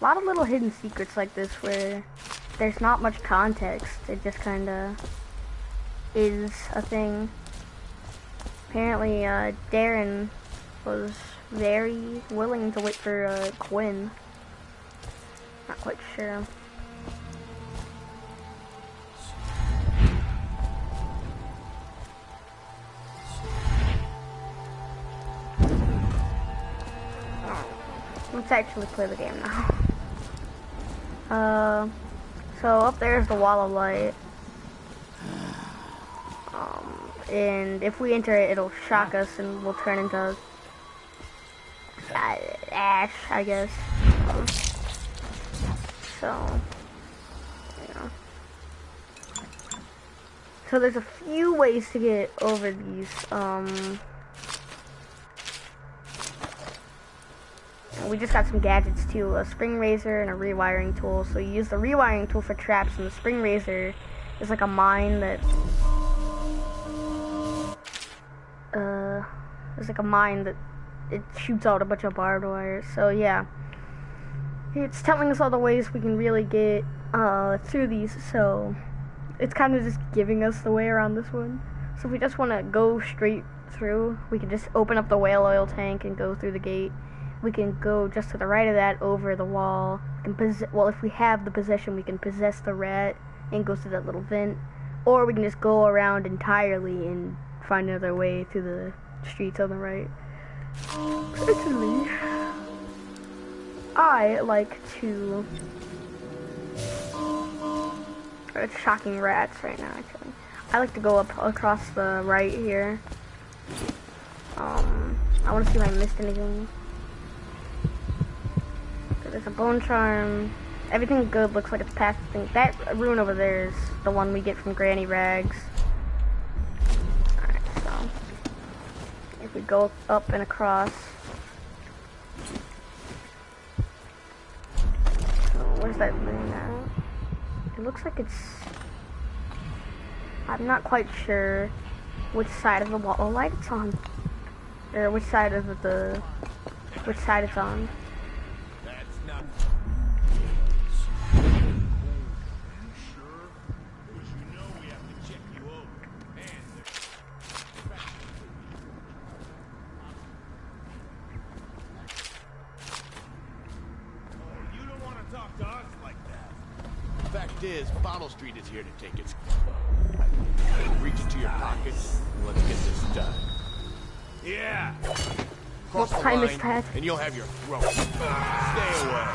lot of little hidden secrets like this where there's not much context, it just kinda is a thing. Apparently, Darren was very willing to wait for Quinn. Not quite sure. Let's actually play the game now. So up there is the wall of light. And if we enter it, it'll shock us and we'll turn into ash, I guess. So, yeah. So there's a few ways to get over these, we just got some gadgets too, a spring razor and a rewiring tool. So you use the rewiring tool for traps, and the spring razor is like a mine that, it shoots out a bunch of barbed wire. So yeah. It's telling us all the ways we can really get through these, so it's kind of just giving us the way around this one. So if we just want to go straight through, we can just open up the whale oil tank and go through the gate. We can go just to the right of that over the wall. Well, if we have the possession, we can possess the rat and go through that little vent. Or we can just go around entirely and find another way through the streets on the right. Personally, I like to... It's shocking rats right now, actually. I like to go up across the right here. I want to see if I missed anything. So there's a bone charm. Everything good looks like it's past the thing. That rune over there is the one we get from Granny Rags. Alright, so if we go up and across. Where's that rune at? It looks like it's... I'm not quite sure which side of the wall of light it's on. or which side of which side it's on. That's not... Fact is, Bottle Street is here to take its... Reach into your pockets and let's get this done. Yeah! Cross the time is line, that? and you'll have your throat. Stay away.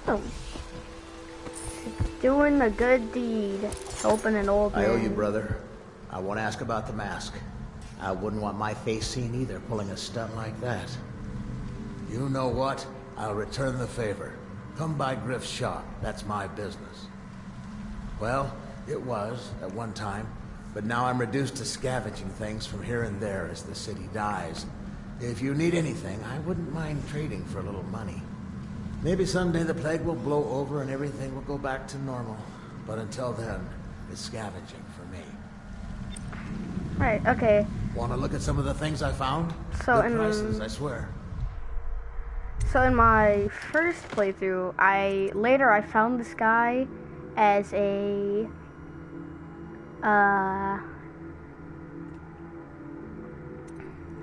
Oh. Doing a good deed. Helping an old man. I owe you, brother. I won't ask about the mask. I wouldn't want my face seen either, pulling a stunt like that. You know what? I'll return the favor. Come by Griff's shop. That's my business. Well, it was, at one time. But now I'm reduced to scavenging things from here and there as the city dies. If you need anything, I wouldn't mind trading for a little money. Maybe someday the plague will blow over and everything will go back to normal. But until then, it's scavenging for me. Right, okay. Want to look at some of the things I found? So Good prices, I swear. So in my first playthrough, I found this guy as a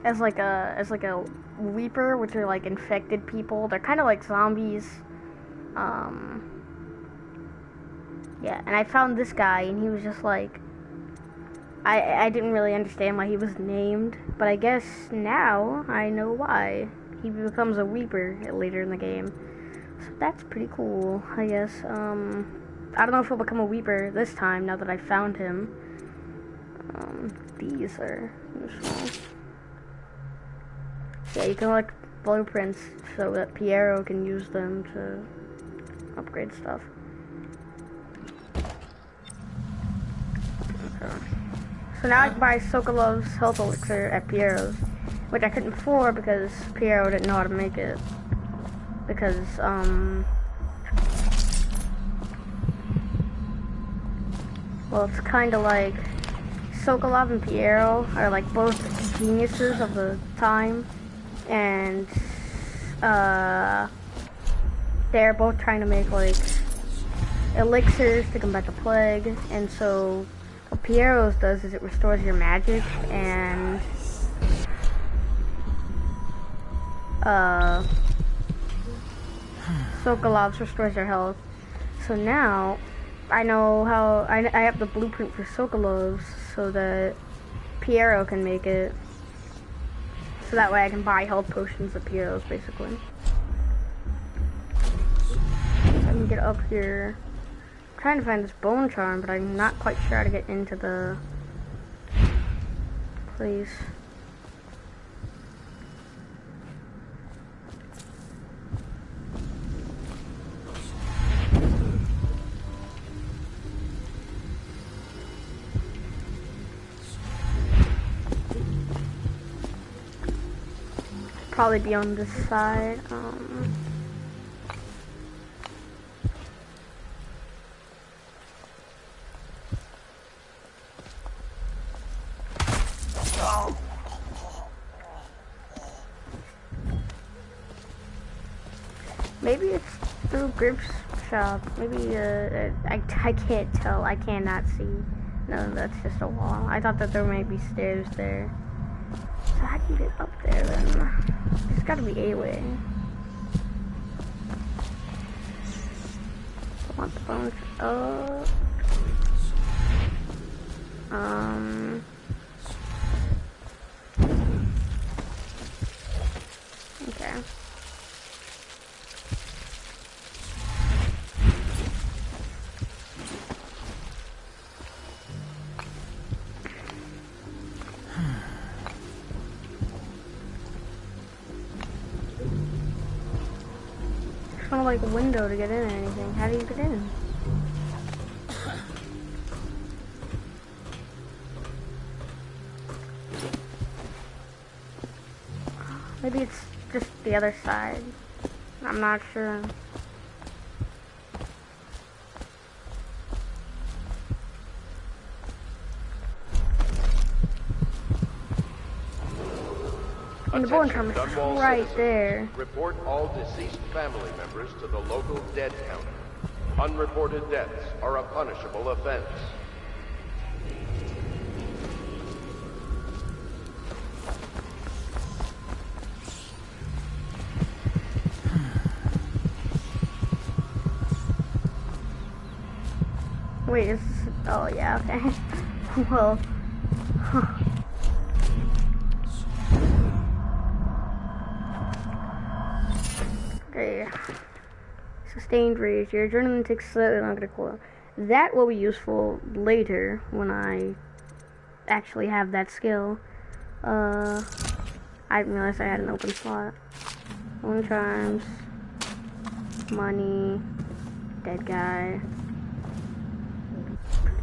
as like a Reaper, which are like infected people. They're kind of like zombies. Yeah, and I found this guy, and he was just like, I didn't really understand why he was named, but I guess now I know why. He becomes a Reaper later in the game. So that's pretty cool, I guess. I don't know if he'll become a Reaper this time, now that I found him. These are useful. Yeah, you can collect blueprints so that Piero can use them to upgrade stuff. So now I can buy Sokolov's health elixir at Piero's, which I couldn't before because Piero didn't know how to make it. Because, well, it's kind of like Sokolov and Piero are like both geniuses of the time, and they're both trying to make like elixirs to combat the plague, and so what Piero's does is it restores your magic, and Sokolov's restores your health. So now I know how I have the blueprint for Sokolov's so that Piero can make it. So that way I can buy health potions at Piero's, basically. So I can get up here. I'm trying to find this bone charm, but I'm not quite sure how to get into the place. Probably be on this side. Maybe it's through Griff's shop. Maybe I can't tell. I cannot see. No, that's just a wall. I thought that there might be stairs there. So how do you get up there then? There's gotta be a way. I want the bones. Okay. There's no like a window to get in or anything. How do you get in? Maybe it's just the other side. I'm not sure. And the bone charm is Dunwall right citizens. there. Report all deceased family members to the local dead counter. Unreported deaths are a punishable offense. Wait, is this, oh yeah, okay. Well, okay. Sustained rage. Your adrenaline takes slightly longer to cool. That will be useful later when I actually have that skill. I didn't realize I had an open slot. Bone charms, money, dead guy.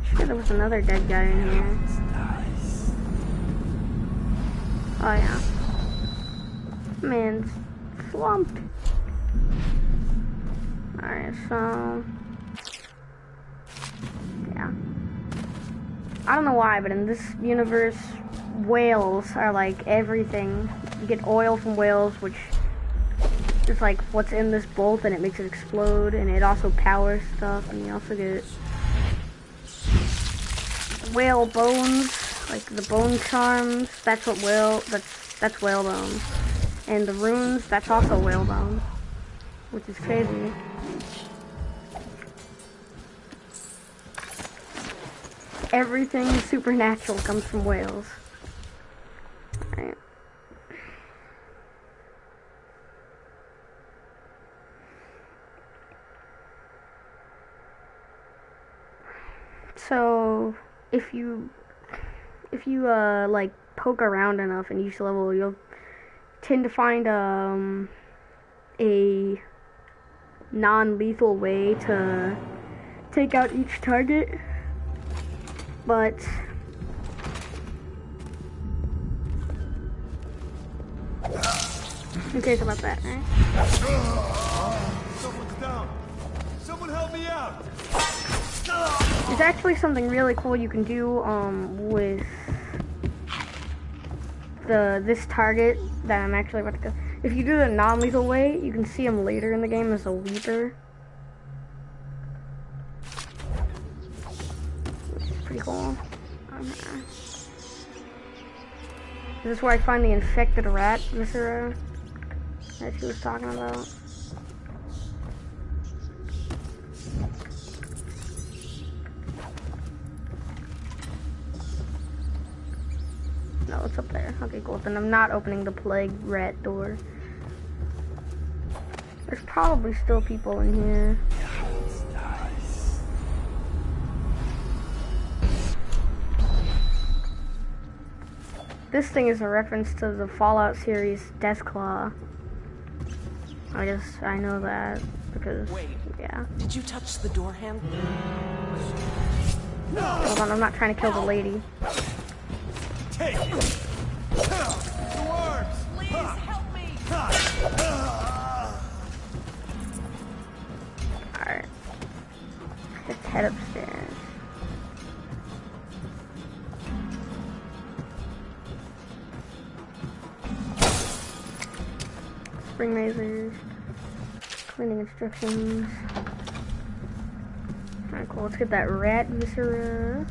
Sure, there was another dead guy in here. Oh yeah. Man's slumped. Alright, so yeah. I don't know why, but in this universe, whales are like everything. You get oil from whales, which is like what's in this bolt, and it makes it explode, and it also powers stuff, and you also get whale bones, like the bone charms. That's what that's whale bones, and the runes. That's also whale bones, which is crazy. Everything supernatural comes from whales. Alright. So if you like poke around enough in each level, you'll tend to find a non-lethal way to take out each target, but who cares about that, right? Someone's down. Someone help me out. There's actually something really cool you can do with this target that I'm actually about to go. If you do the non-lethal way, you can see him later in the game as a weeper. Which is pretty cool. This is where I find the infected rat viscera that she was talking about. No, it's up there. Okay, cool. Then I'm not opening the plague rat door. There's probably still people in here. This thing is a reference to the Fallout series Deathclaw. I guess I know that because, yeah. Did you touch the door handle? No. Hold on, I'm not trying to kill the lady. Take it. The worms. Please help me. Alright. Let's head upstairs. Spring razors. Cleaning instructions. Alright, cool. Let's get that rat viscera.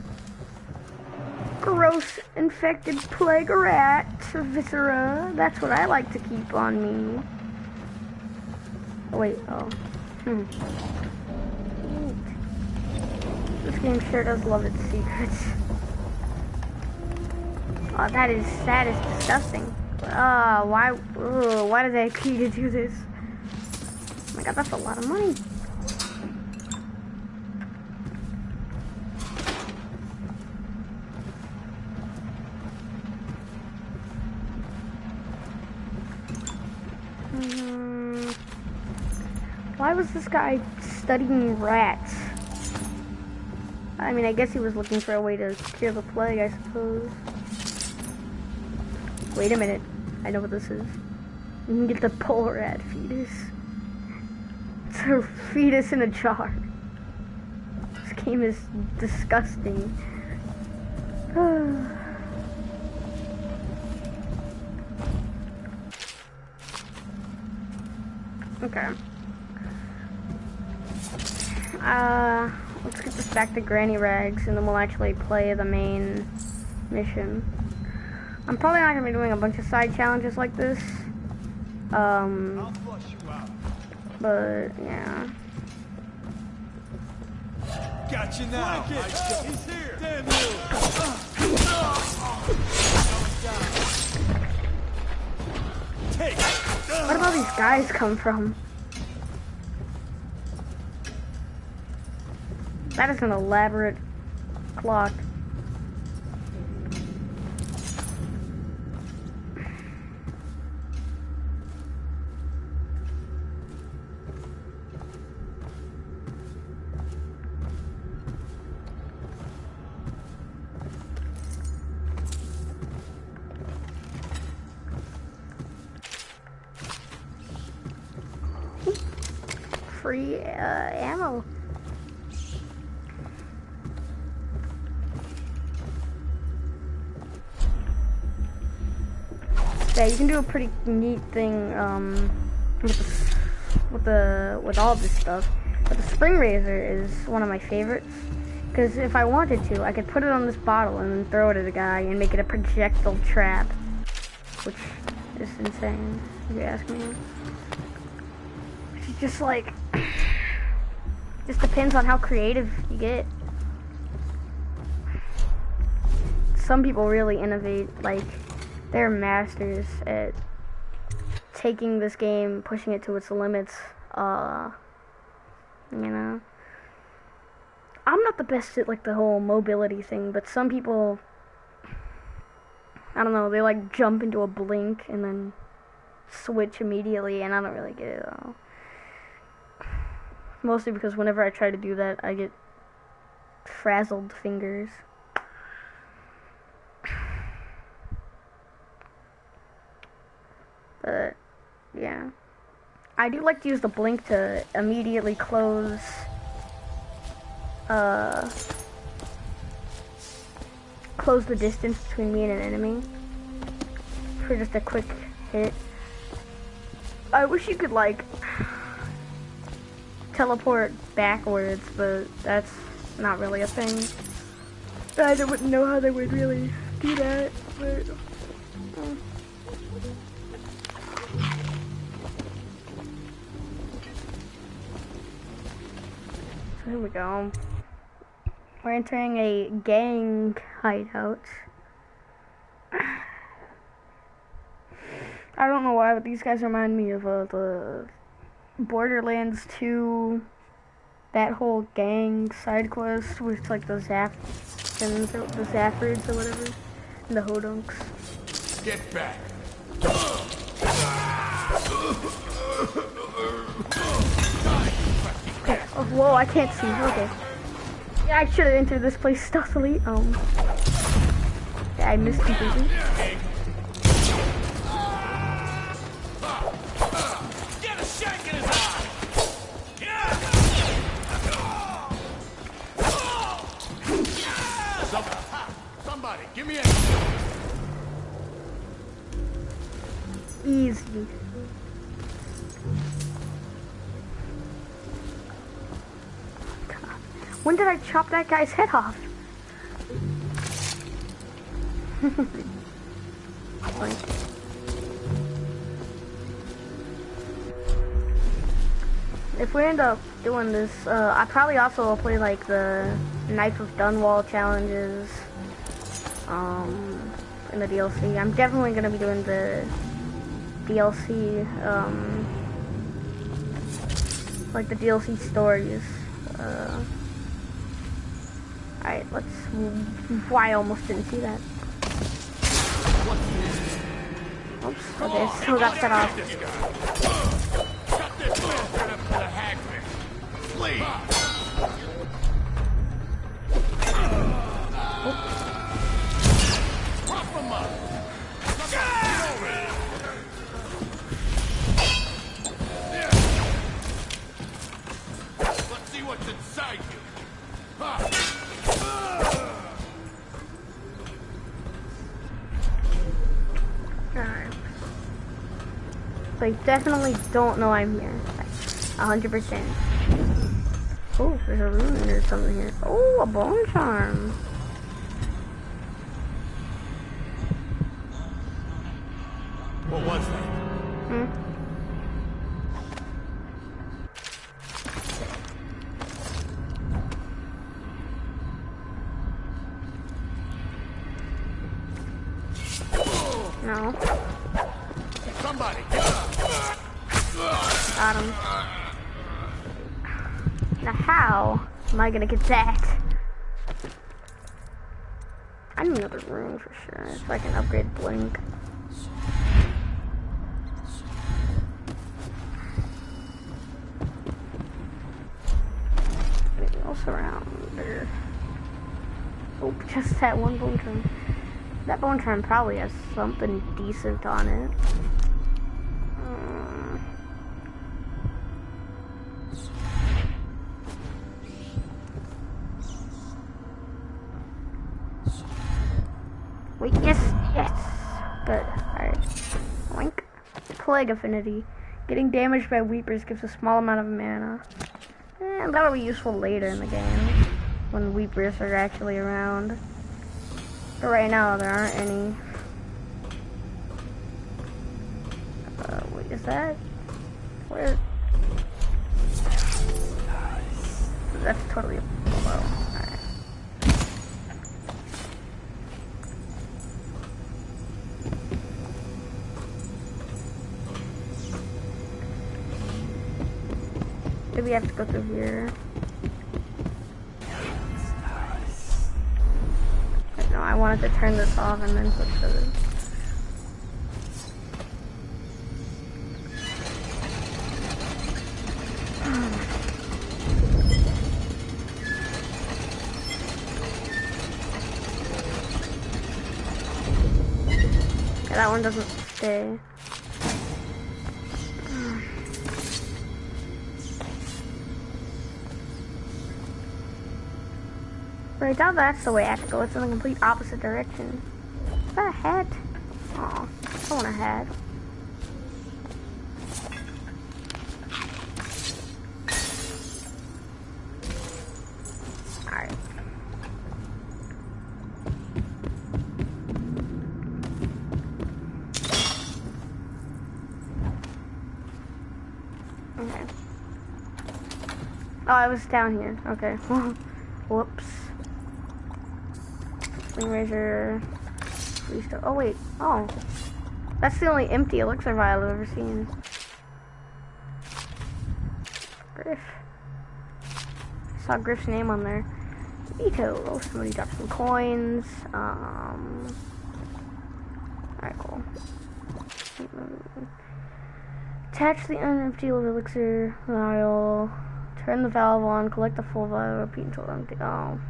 Gross infected plague rat viscera. That's what I like to keep on me. Oh, wait, oh. Neat. This game sure does love its secrets. Oh, that is disgusting. Why did they pay to do this? Oh my god, that's a lot of money. Why was this guy studying rats? I mean, I guess he was looking for a way to cure the plague, I suppose. Wait a minute. I know what this is. You can get the pole rat fetus. It's a fetus in a jar. This game is disgusting. Okay. Let's get this back to Granny Rags, and then we'll actually play the main mission. I'm probably not gonna be doing a bunch of side challenges like this. I'll flush you out. But yeah. Got you now. He's here. Damn you. Take it. Where do all these guys come from? That is an elaborate clock. Free ammo. Yeah, you can do a pretty neat thing with all this stuff. But the spring razor is one of my favorites, because if I wanted to, I could put it on this bottle and then throw it at a guy and make it a projectile trap, which is insane, if you ask me. It's just like, just depends on how creative you get. Some people really innovate, like, they're masters at taking this game, pushing it to its limits, you know. I'm not the best at, like, the whole mobility thing, but some people, I don't know, they, like, jump into a blink and then switch immediately, and I don't really get it at all. Mostly because whenever I try to do that, I get frazzled fingers. But, yeah. I do like to use the blink to immediately close, close the distance between me and an enemy for just a quick hit. I wish you could, like, teleport backwards, but that's not really a thing. I wouldn't know how they would really do that, but... So here we go. We're entering a gang hideout. I don't know why, but these guys remind me of the Borderlands 2, that whole gang side quest with like the Zaffins, the Zaffords or whatever, and the Hodunks. Get back. Okay. Oh, whoa, I can't see. Okay. Yeah, I should have entered this place stealthily. Yeah, I missed completely. Get a shank in his eye. Somebody, give me a... Easy. God. When did I chop that guy's head off? If we end up doing this, I probably also will play like the Knife of Dunwall challenges in the DLC. I'm definitely gonna be doing the DLC, like the DLC stories. Alright, let's... Why I almost didn't see that. Oops, okay, still got set off. Let's see what's inside you. They definitely don't know I'm here. 100%. Oh, there's a rune or something here. Oh, a bone charm. What was that? No. Somebody, get up! Got him. Now how am I gonna get that? I need another room for sure, so I can upgrade Blink. Anything else around there? Oh, just that one bone charm. That bone charm probably has something decent on it. Wait, yes, yes. Good. Alright. Link. Plague Affinity. Getting damaged by Weepers gives a small amount of mana. And that'll be useful later in the game, when Weepers are actually around. But right now, there aren't any. Wait, is that? Where? That's totally below. Alright. Maybe we have to go through here. No, I wanted to turn this off and then switch to this. Yeah, that one doesn't stay. But I doubt that's the way I have to go. It's in the complete opposite direction. Is that a hat? Aw, I want a hat. Alright. Okay. Oh, I was down here. Okay. Whoops. Sling Razor. Oh wait. Oh. That's the only empty elixir vial I've ever seen. Griff. I saw Griff's name on there. Vito. Oh, somebody dropped some coins. Alright, cool. Attach the empty elixir vial. Turn the valve on. Collect the full vial. Repeat until empty. Oh.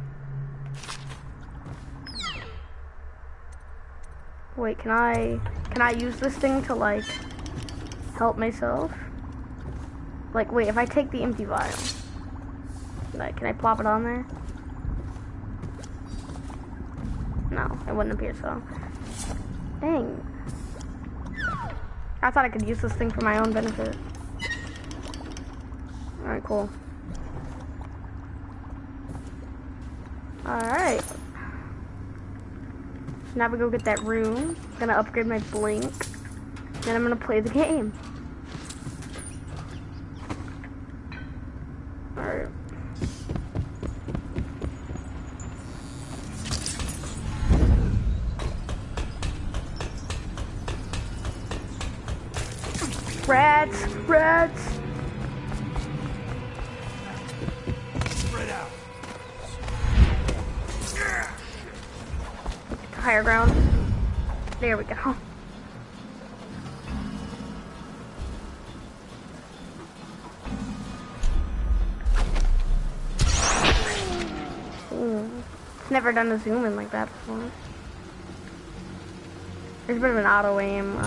Wait, can I use this thing to, like, help myself? Like, wait, if I take the empty vial, can I plop it on there? No, it wouldn't appear so. Dang. I thought I could use this thing for my own benefit. Alright, cool. Alright. Now we go get that room. I'm gonna upgrade my blink. Then I'm gonna play the game. Alright. Rats! Rats! Spread out. Higher ground. There we go. Ooh. Never done a zoom in like that before. There's a bit of an auto aim.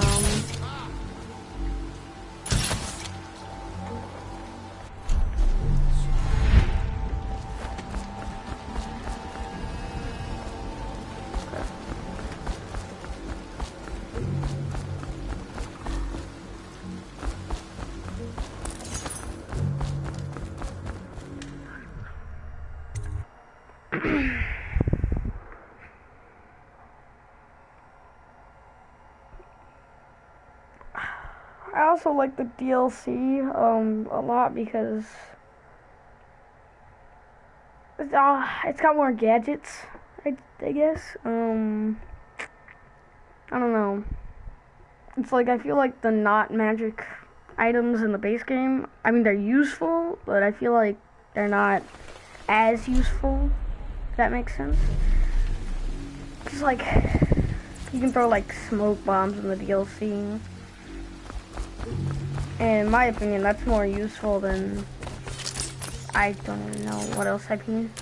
I also like the DLC a lot because it's got more gadgets. I guess. I don't know. It's like I feel like the not magic items in the base game, I mean they're useful, but I feel like they're not as useful, if that makes sense. Just like you can throw like smoke bombs in the DLC. And in my opinion, that's more useful than, I don't even know what else I mean.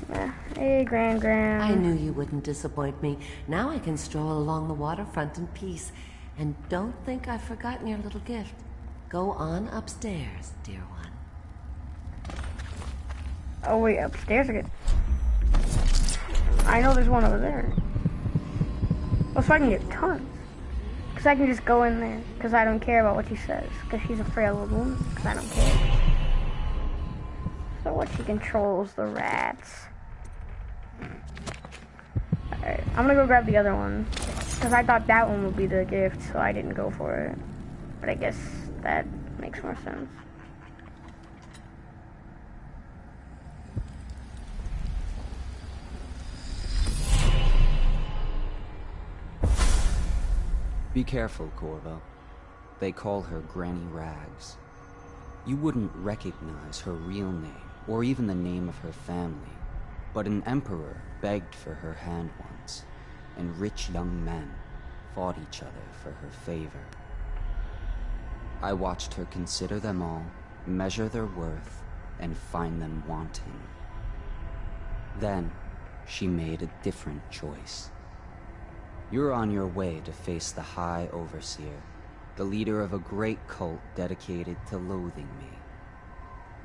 Yeah. Hey, Gran. I knew you wouldn't disappoint me. Now I can stroll along the waterfront in peace. And don't think I've forgotten your little gift. Go on upstairs, dear one. Oh wait, upstairs again. I know there's one over there. Oh, so I can get tons. Because I can just go in there. Because I don't care about what she says. Because she's a frail little woman. Because I don't care. So what, she controls the rats. Alright, I'm gonna go grab the other one. Because I thought that one would be the gift, so I didn't go for it. But I guess that makes more sense. Be careful, Corvo. They call her Granny Rags. You wouldn't recognize her real name, or even the name of her family, but an emperor begged for her hand once, and rich young men fought each other for her favor. I watched her consider them all, measure their worth, and find them wanting. Then, she made a different choice. You're on your way to face the High Overseer, the leader of a great cult dedicated to loathing me.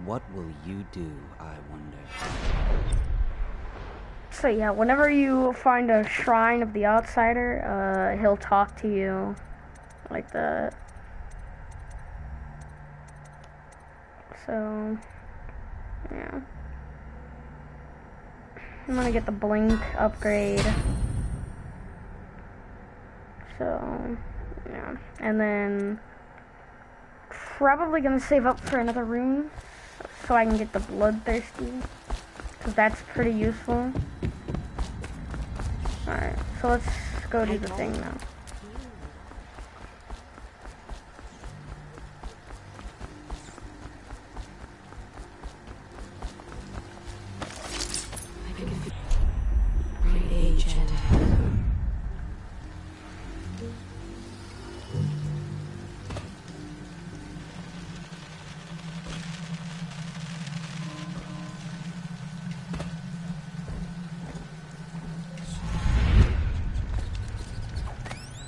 What will you do, I wonder? So yeah, whenever you find a shrine of the outsider, he'll talk to you like that. So, yeah. I'm gonna get the blink upgrade. So, yeah. And then, probably gonna save up for another rune, so I can get the bloodthirsty, because that's pretty useful. Alright, so let's go do the thing now.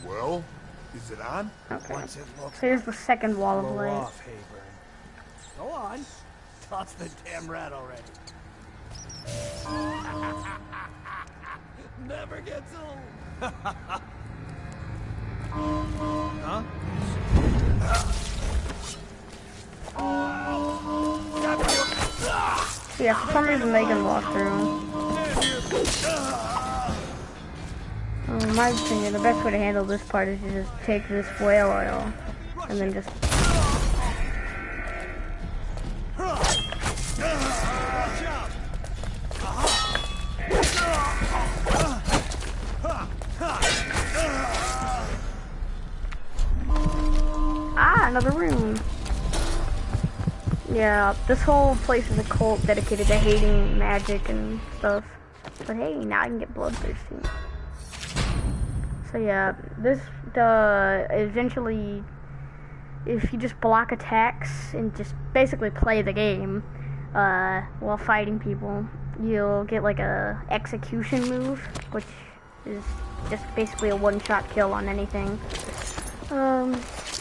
Well, is it on? Okay. What's it look So here's the second wall of Blow light. off, Hayburn. Go on. Toss the damn rat already. Never gets old. Huh? Yeah, for some reason they can walk through. In my opinion, the best way to handle this part is to just take this whale oil and then just... Ah, another room. Yeah, this whole place is a cult dedicated to hating magic and stuff. But hey, now I can get bloodthirsty. So yeah, this eventually, if you just block attacks and just basically play the game while fighting people, you'll get like a execution move, which is just basically a one-shot kill on anything.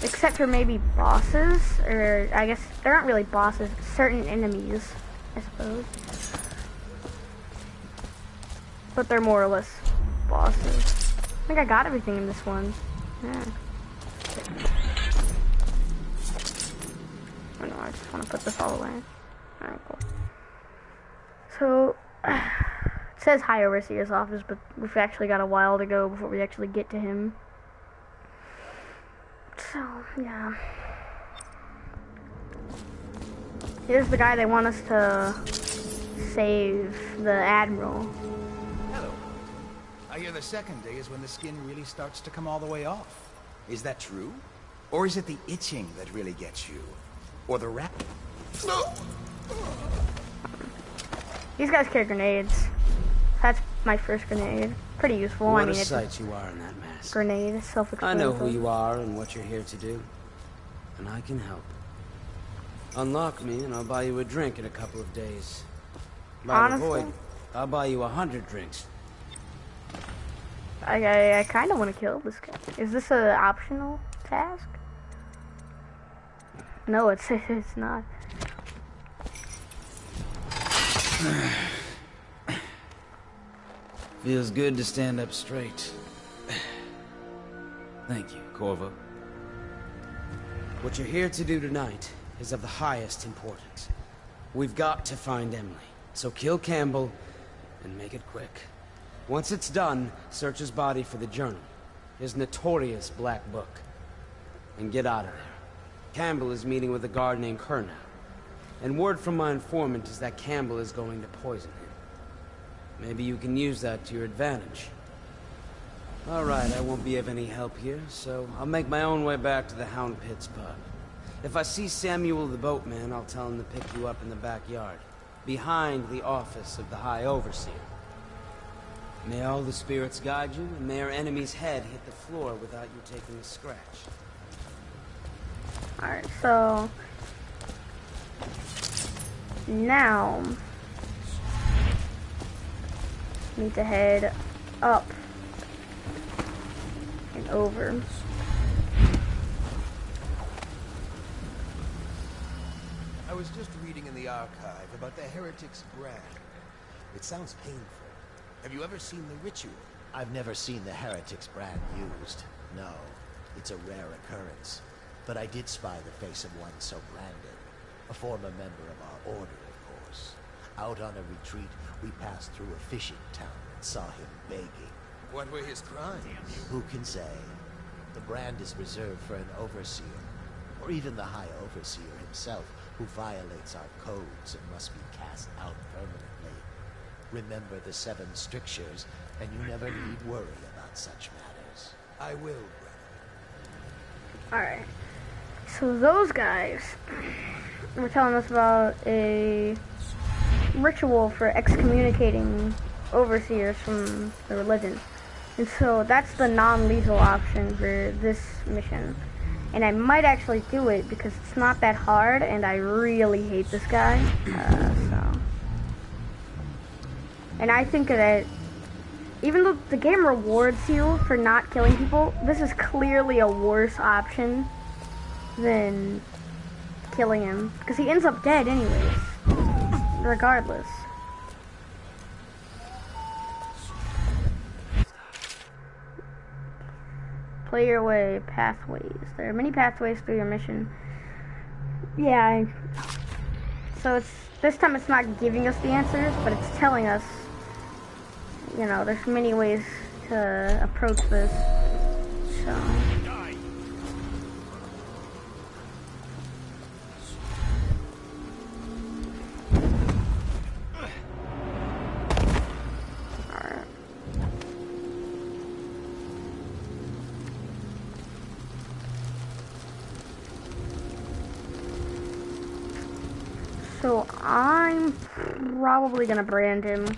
Except for maybe bosses, or I guess they're not really bosses, certain enemies, I suppose. But they're more or less bosses. I think I got everything in this one. Yeah. Oh no, I just want to put this all away. Alright, cool. So, it says High Overseer's office, but we've actually got a while to go before we actually get to him. So, yeah. Here's the guy they want us to save, the Admiral. Hello. I hear the second day is when the skin really starts to come all the way off. Is that true? Or is it the itching that really gets you? Or the rat? These guys carry grenades. That's my first grenade. Pretty useful. What I mean, a it's sight you are in that mask. Grenade, self-explanatory. I know who you are and what you're here to do. And I can help. Unlock me and I'll buy you a drink in a couple of days. By the void, I'll buy you 100 drinks. I kind of want to kill this guy. Is this an optional task? No, it's not. Feels good to stand up straight. Thank you, Corvo. What you're here to do tonight is of the highest importance. We've got to find Emily, so kill Campbell and make it quick. Once it's done, search his body for the journal, his notorious black book, and get out of there. Campbell is meeting with a guard named Kernow, and word from my informant is that Campbell is going to poison him. Maybe you can use that to your advantage. Alright, I won't be of any help here, so I'll make my own way back to the Hound Pits pub. If I see Samuel the boatman, I'll tell him to pick you up in the backyard, behind the office of the High Overseer. May all the spirits guide you, and may our enemy's head hit the floor without you taking a scratch. Alright, so... now... need to head up and over. I was just reading in the archive about the Heretic's brand. It sounds painful. Have you ever seen the ritual? I've never seen the Heretic's brand used. No, it's a rare occurrence. But I did spy the face of one so branded. A former member of our order, of course. Out on a retreat, we passed through a fishing town and saw him begging. What were his crimes? Who can say? The brand is reserved for an overseer, or even the High Overseer himself, who violates our codes and must be cast out permanently. Remember the 7 strictures, and you never need worry about such matters. I will, brother. Alright. So those guys were telling us about a ritual for excommunicating overseers from the religion. And so that's the non-lethal option for this mission. And I might actually do it because it's not that hard and I really hate this guy. And I think that even though the game rewards you for not killing people, this is clearly a worse option than killing him. Because he ends up dead anyways, regardless. Play your way, pathways. There are many pathways through your mission. Yeah, so this time it's not giving us the answers, but it's telling us, you know, there's many ways to approach this. So. So I'm probably gonna brand him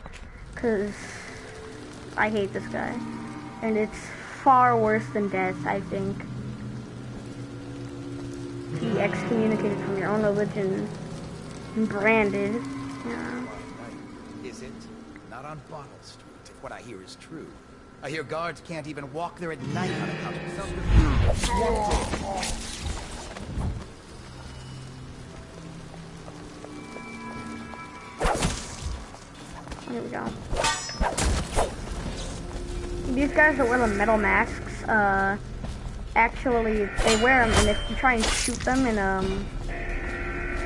because I hate this guy, and it's far worse than death, I think. Be excommunicated from your own religion and branded. Yeah. Is it? Not on Bottle Street, if what I hear is true. I hear guards can't even walk there at night on account of self-defense. Here we go. These guys that wear the metal masks, actually, they wear them, and if you try and shoot them, and,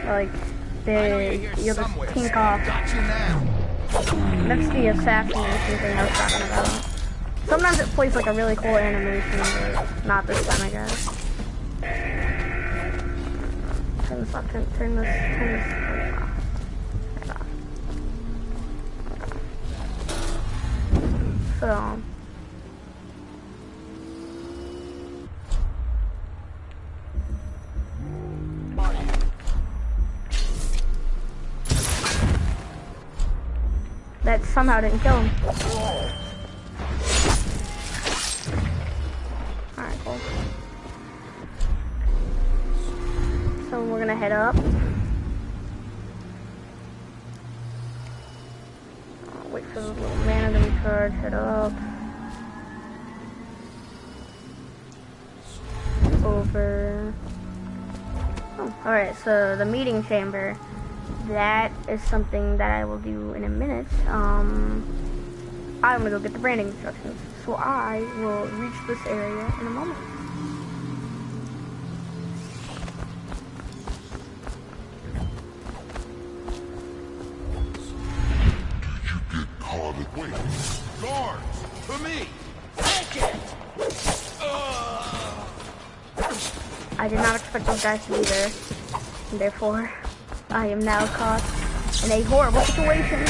like, you'll just kink off. That's the assassination thing I was talking about. Sometimes it plays, like, a really cool animation, but not this time, I guess. Turn this off, turn this off. So, that somehow didn't kill him. Alright, cool. So we're gonna head up. Wait for the little mana to recharge, head up. Over. Oh, alright, so the meeting chamber. That is something that I will do in a minute. I'm gonna go get the branding instructions. So I will reach this area in a moment. Wait, guards! For me! Take it! I did not expect those guys to be there. And therefore, I am now caught in a horrible situation.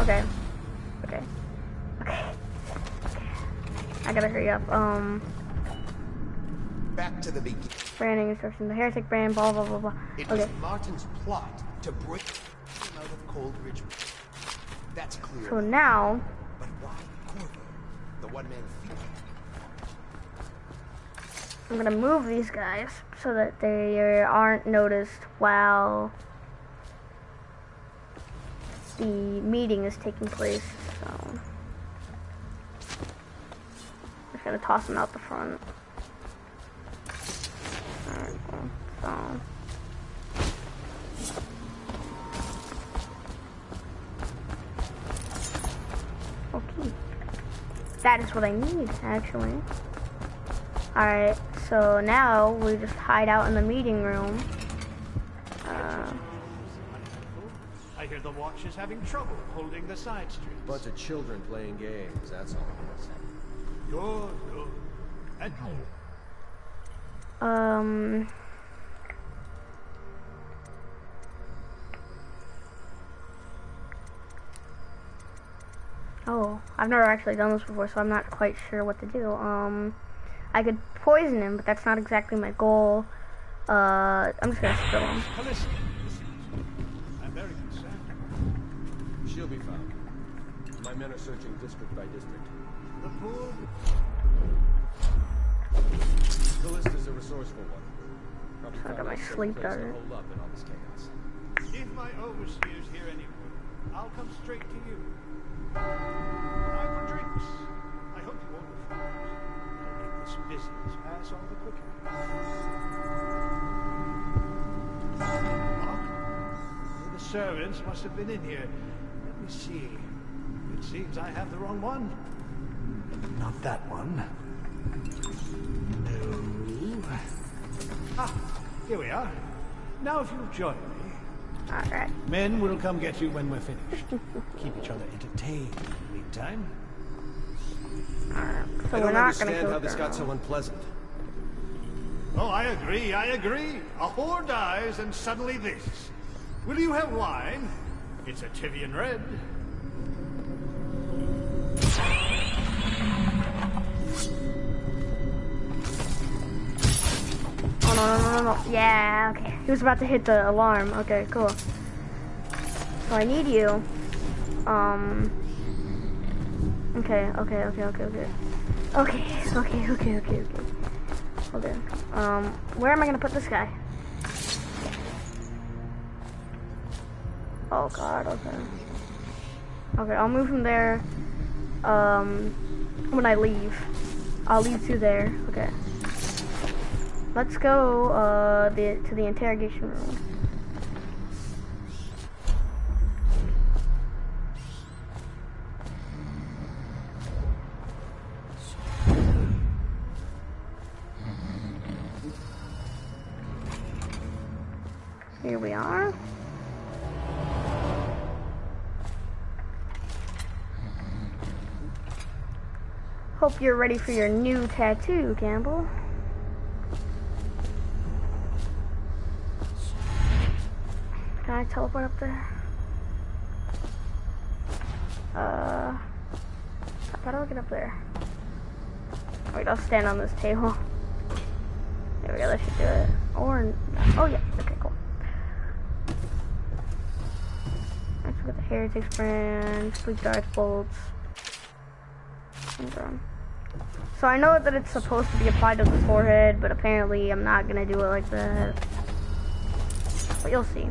Okay. Okay. Okay. I gotta hurry up. Back to the beginning. Branding instructions. The heretic brand, blah, blah, blah, blah. It Okay. was Martin's plot to break him out of Cold Ridge. That's clear. So now, But why Corvo? The one-man field. I'm gonna move these guys so that they aren't noticed while the meeting is taking place. So I'm just gonna toss them out the front. Alright, so okay. That is what I need, actually. Alright, so now we just hide out in the meeting room. I hear the watch is having trouble holding the side streets. Bunch of children playing games, that's all it is. Good, good. And oh, I've never actually done this before, so I'm not quite sure what to do. I could poison him, but that's not exactly my goal. I'm just gonna spill him. I'm very concerned. She'll be found. My men are searching district by district. The poor. Callista's a resourceful one. Probably I got found my a safe sleep place to dart. hold up in all this chaos. If my overseers hear any word, I'll come straight to you. Time for drinks. I hope you won't refuse. It'll make this business pass all the quicker. The servants must have been in here. Let me see. It seems I have the wrong one. Not that one. No. Ah, here we are. Now if you'll join me. Alright. Men will come get you when we're finished. Keep each other entertained in the meantime. So I we're don't not gonna understand kill how this Colonel. got so unpleasant. Oh, I agree, I agree. A whore dies and suddenly this. Will you have wine? It's a Tivian red. Oh, no. Yeah, okay. He was about to hit the alarm. Okay, cool. So I need you. Okay. Hold on. Where am I gonna put this guy? Oh god, okay. Okay, I'll move him there. When I leave. I'll leave through there. Okay. Let's go to the interrogation room. Here we are. Hope you're ready for your new tattoo, Campbell. Can I teleport up there? How do I get up there? Wait, I'll stand on this table. There we go, that should do it. Or, oh yeah, okay, cool. Let's look at the heritage brand, sleep darts, bolts. So I know that it's supposed to be applied to the forehead, but apparently I'm not gonna do it like that. But you'll see.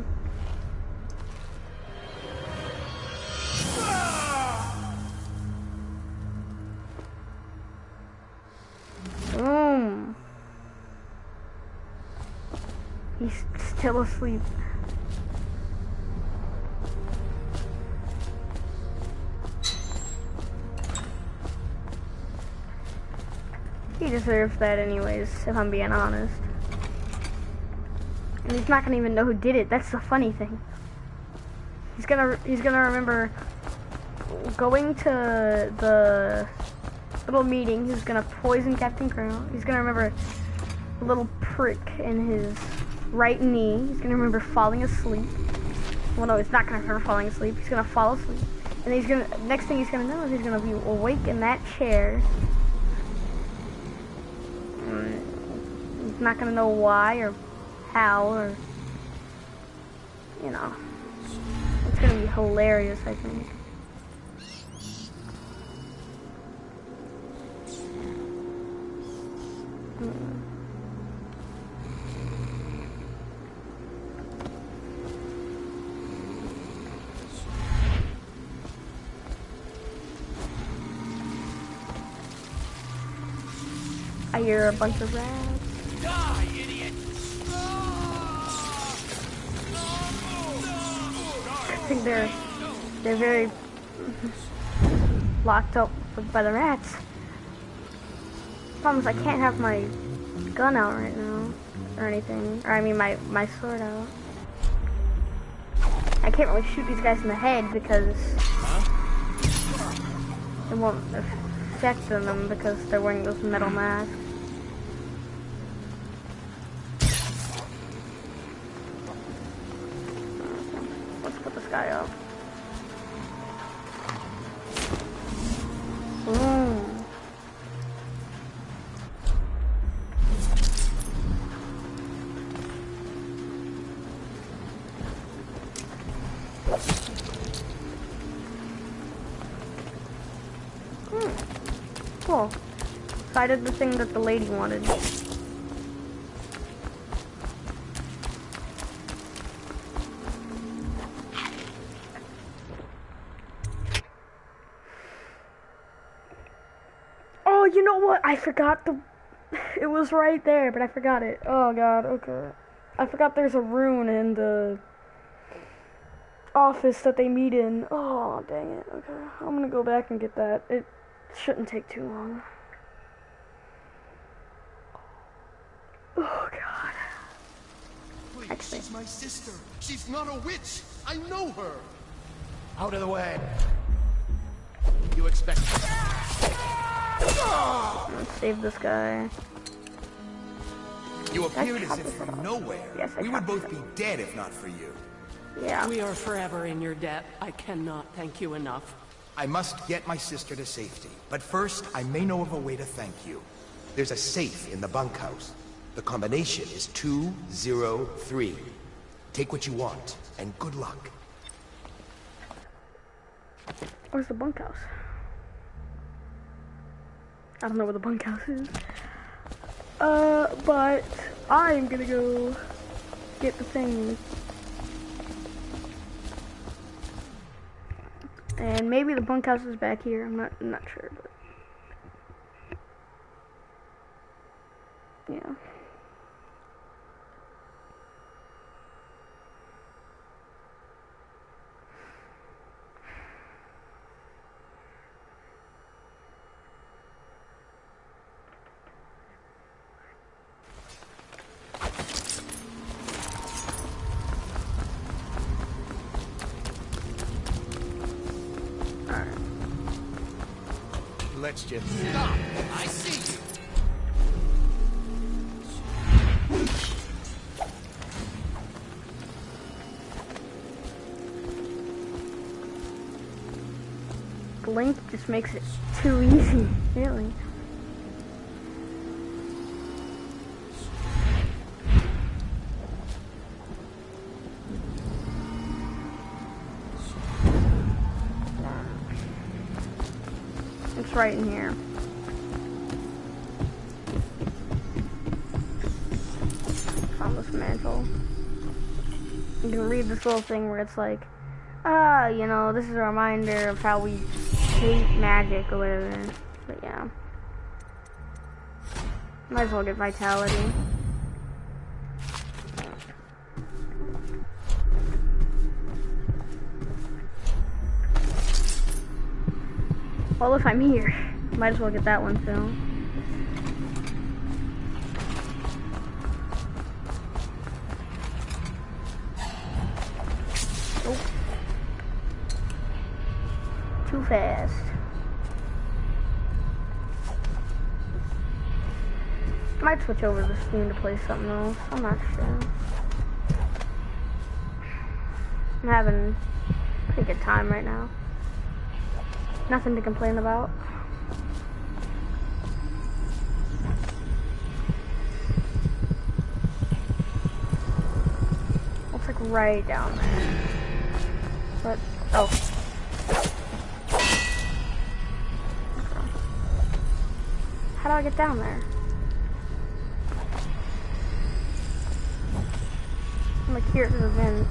Boom. He's still asleep. He deserves that anyways, if I'm being honest. And he's not gonna even know who did it. That's the funny thing. He's gonna remember going to the little meeting. He's gonna poison Captain Crown. He's gonna remember a little prick in his right knee. He's gonna remember falling asleep. Well, no, he's not gonna remember falling asleep. He's gonna fall asleep. And he's gonna, next thing he's gonna know is he's gonna be awake in that chair. He's not gonna know why or how or, you know. It's gonna be hilarious, I think. I hear a bunch of rats. Die, idiot! I think they're very locked up by the rats. Problem is I can't have my gun out right now or anything, or I mean my sword out. I can't really shoot these guys in the head because it won't affect them because they're wearing those metal masks. Let's put this guy up. Boom. Cool. So I did the thing that the lady wanted. Oh, you know what? I forgot the... It was right there, but I forgot it. Oh, God, okay. I forgot there's a rune in the office that they meet in. Oh, dang it. Okay, I'm gonna go back and get that. It shouldn't take too long. Oh, God. Please, Actually, she's my sister. She's not a witch. I know her. Out of the way. You expect... let's save this guy. You appeared as if from nowhere. Yes, we would both be dead if not for you. Yeah. We are forever in your debt. I cannot thank you enough. I must get my sister to safety. But first, I may know of a way to thank you. There's a safe in the bunkhouse. The combination is 203. Take what you want, and good luck. Where's the bunkhouse? I don't know where the bunkhouse is. But I'm gonna go get the thing. And maybe the bunkhouse is back here. I'm not sure, but yeah. lets you stop. I see you. Blink just makes it too easy, really. It's right in here. Found this mantle. You can read this little thing where it's like, you know, this is a reminder of how we hate magic or whatever. But yeah. Might as well get vitality. Well, if I'm here, might as well get that one too. Oh. Too fast. Might switch over the Steam to play something else. I'm not sure. I'm having a pretty good time right now. Nothing to complain about. Looks like right down there. But, oh. How do I get down there? I'm like, here's the vent.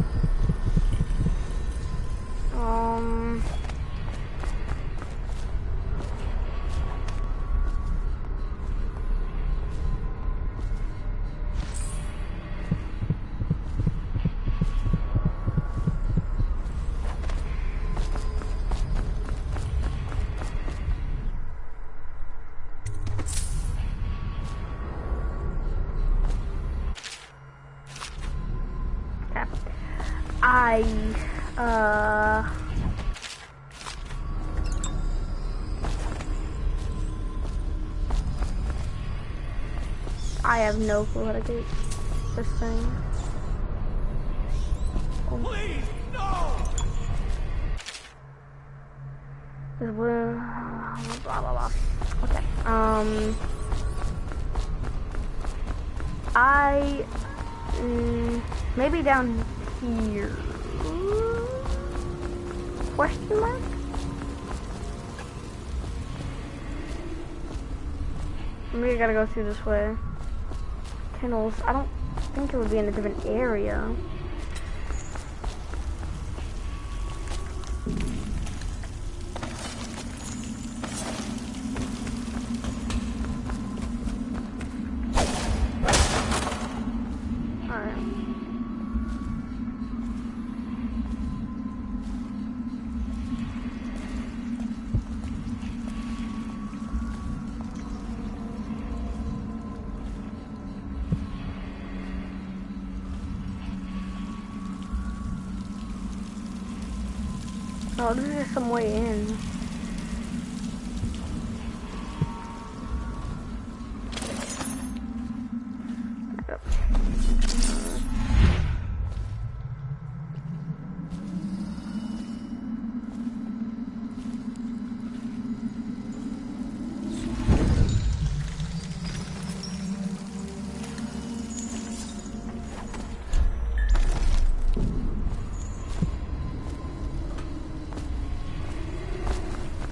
I have no clue how to get this thing. Oh. Please, no! This blue, blah blah blah. Okay. Maybe down here. Question mark? Maybe I gotta go through this way. Tunnels. I don't think it would be in a different area. Oh, this is just some way in.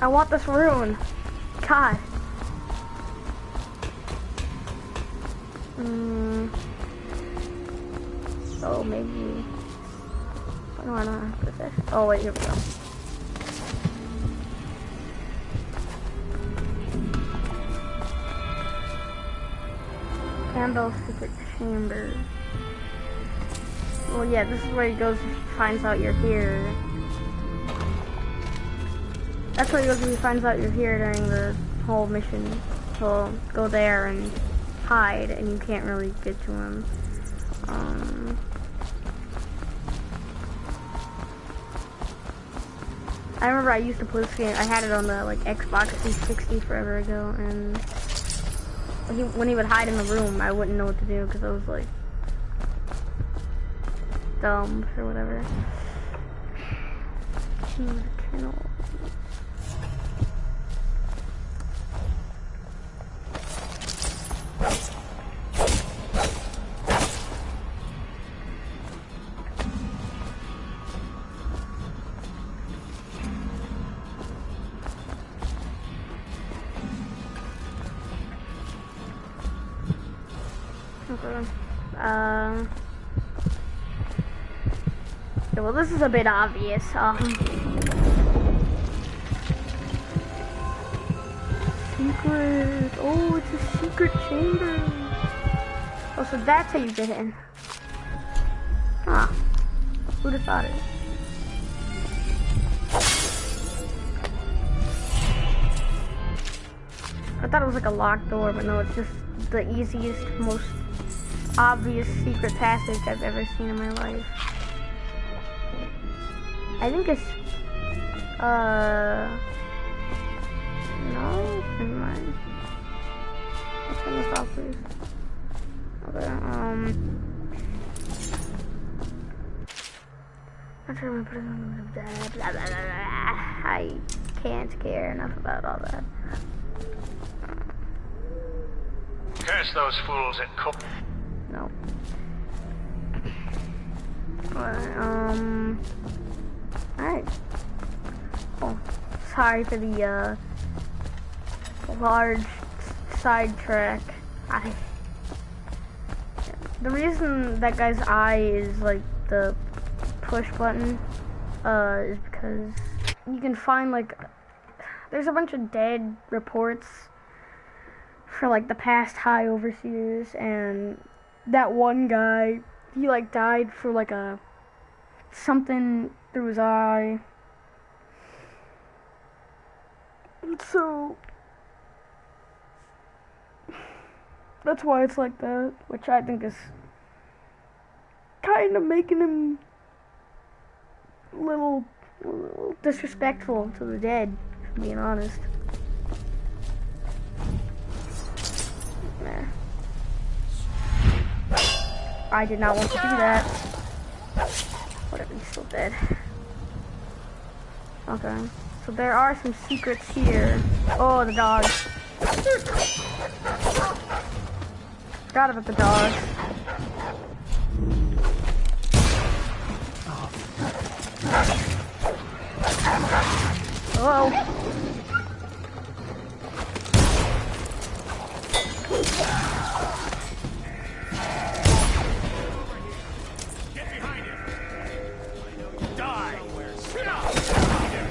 I want this rune. God. Oh, maybe. Oh, no, I don't have to fish. Oh, wait, here we go. Candle secret chamber. Well, yeah, this is where he goes if he finds out you're here. That's where he goes if he finds out you're here during the whole mission. He'll go there and hide, and you can't really get to him. I remember I used to play this game. I had it on the like Xbox 360 forever ago, and when he would hide in the room, I wouldn't know what to do because I was like dumb or whatever. Yeah, well, this is a bit obvious. Secret. Oh, it's a secret chamber. Oh, so that's how you get in. Huh. Who'd have thought it? I thought it was like a locked door, but no, it's just the easiest, most obvious secret passage I've ever seen in my life. I think it's, no, never mind. Let's turn this off, please. Okay, I can't care enough about all that. Curse those fools at cook. No. Alright. Oh, sorry for the, large sidetrack. The reason that guy's eye is, like, the push button, is because you can find, like, there's a bunch of dead reports for, like, the past High Overseers, and that one guy, he, like, died for, like, something through his eye. So that's why it's like that, which I think is kind of making him a little disrespectful to the dead, if I'm being honest. Nah. I did not want to do that. Whatever, he's still dead. Okay, so there are some secrets here. Oh, the dog. Forgot about the dog. Hello.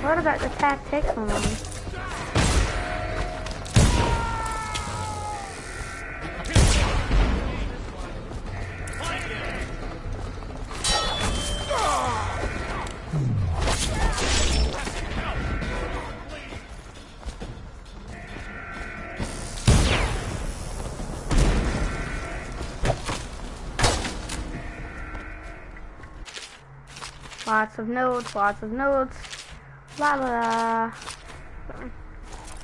Why did that attack take so long? Lots of notes, lots of notes. La la la.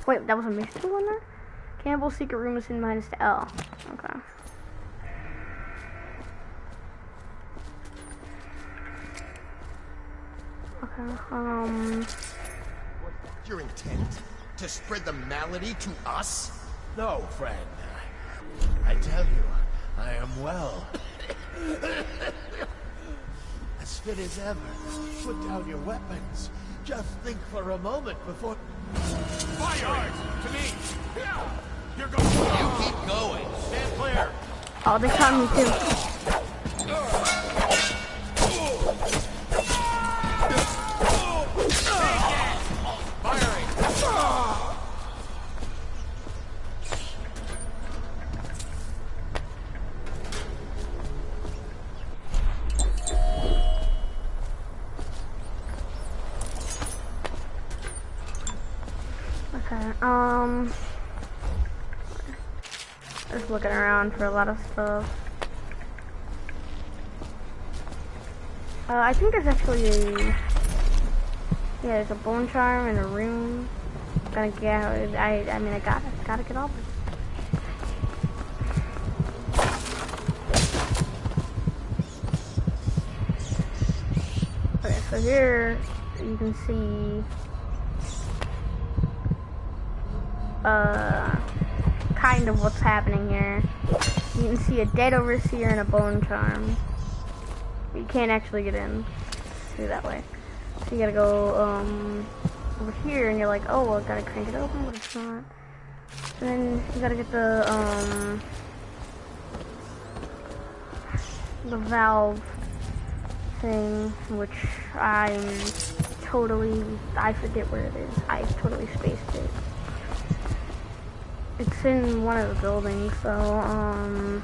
Wait, that was a mystery one there? Campbell's secret room is in minus to L. Okay. Okay, Your intent? To spread the malady to us? No, friend. I tell you, I am well. As fit as ever. Put down your weapons. Just think for a moment before... Fire! To me! You're going... You keep going. Stand clear. oh, they caught me too. Firing! Okay, just looking around for a lot of stuff. I think there's actually a Yeah, there's a bone charm and a rune. Gotta get. I mean, I gotta get off it. Okay, so here you can see kind of what's happening here. You can see a dead overseer and a bone charm. You can't actually get in through that way. So you gotta go over here, and you're like, oh, well, gotta crank it open, but it's not. And then you gotta get the valve thing, which I forget where it is. I totally spaced it. It's in one of the buildings, so, oh,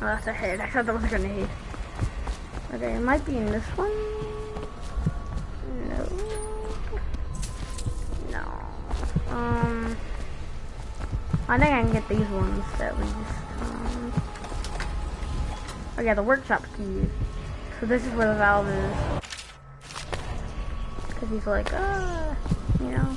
that's a head. I thought that was a grenade. Okay, it might be in this one. No. I think I can get these ones at least. Oh yeah, the workshop key. So this is where the valve is. Cause he's like, you know.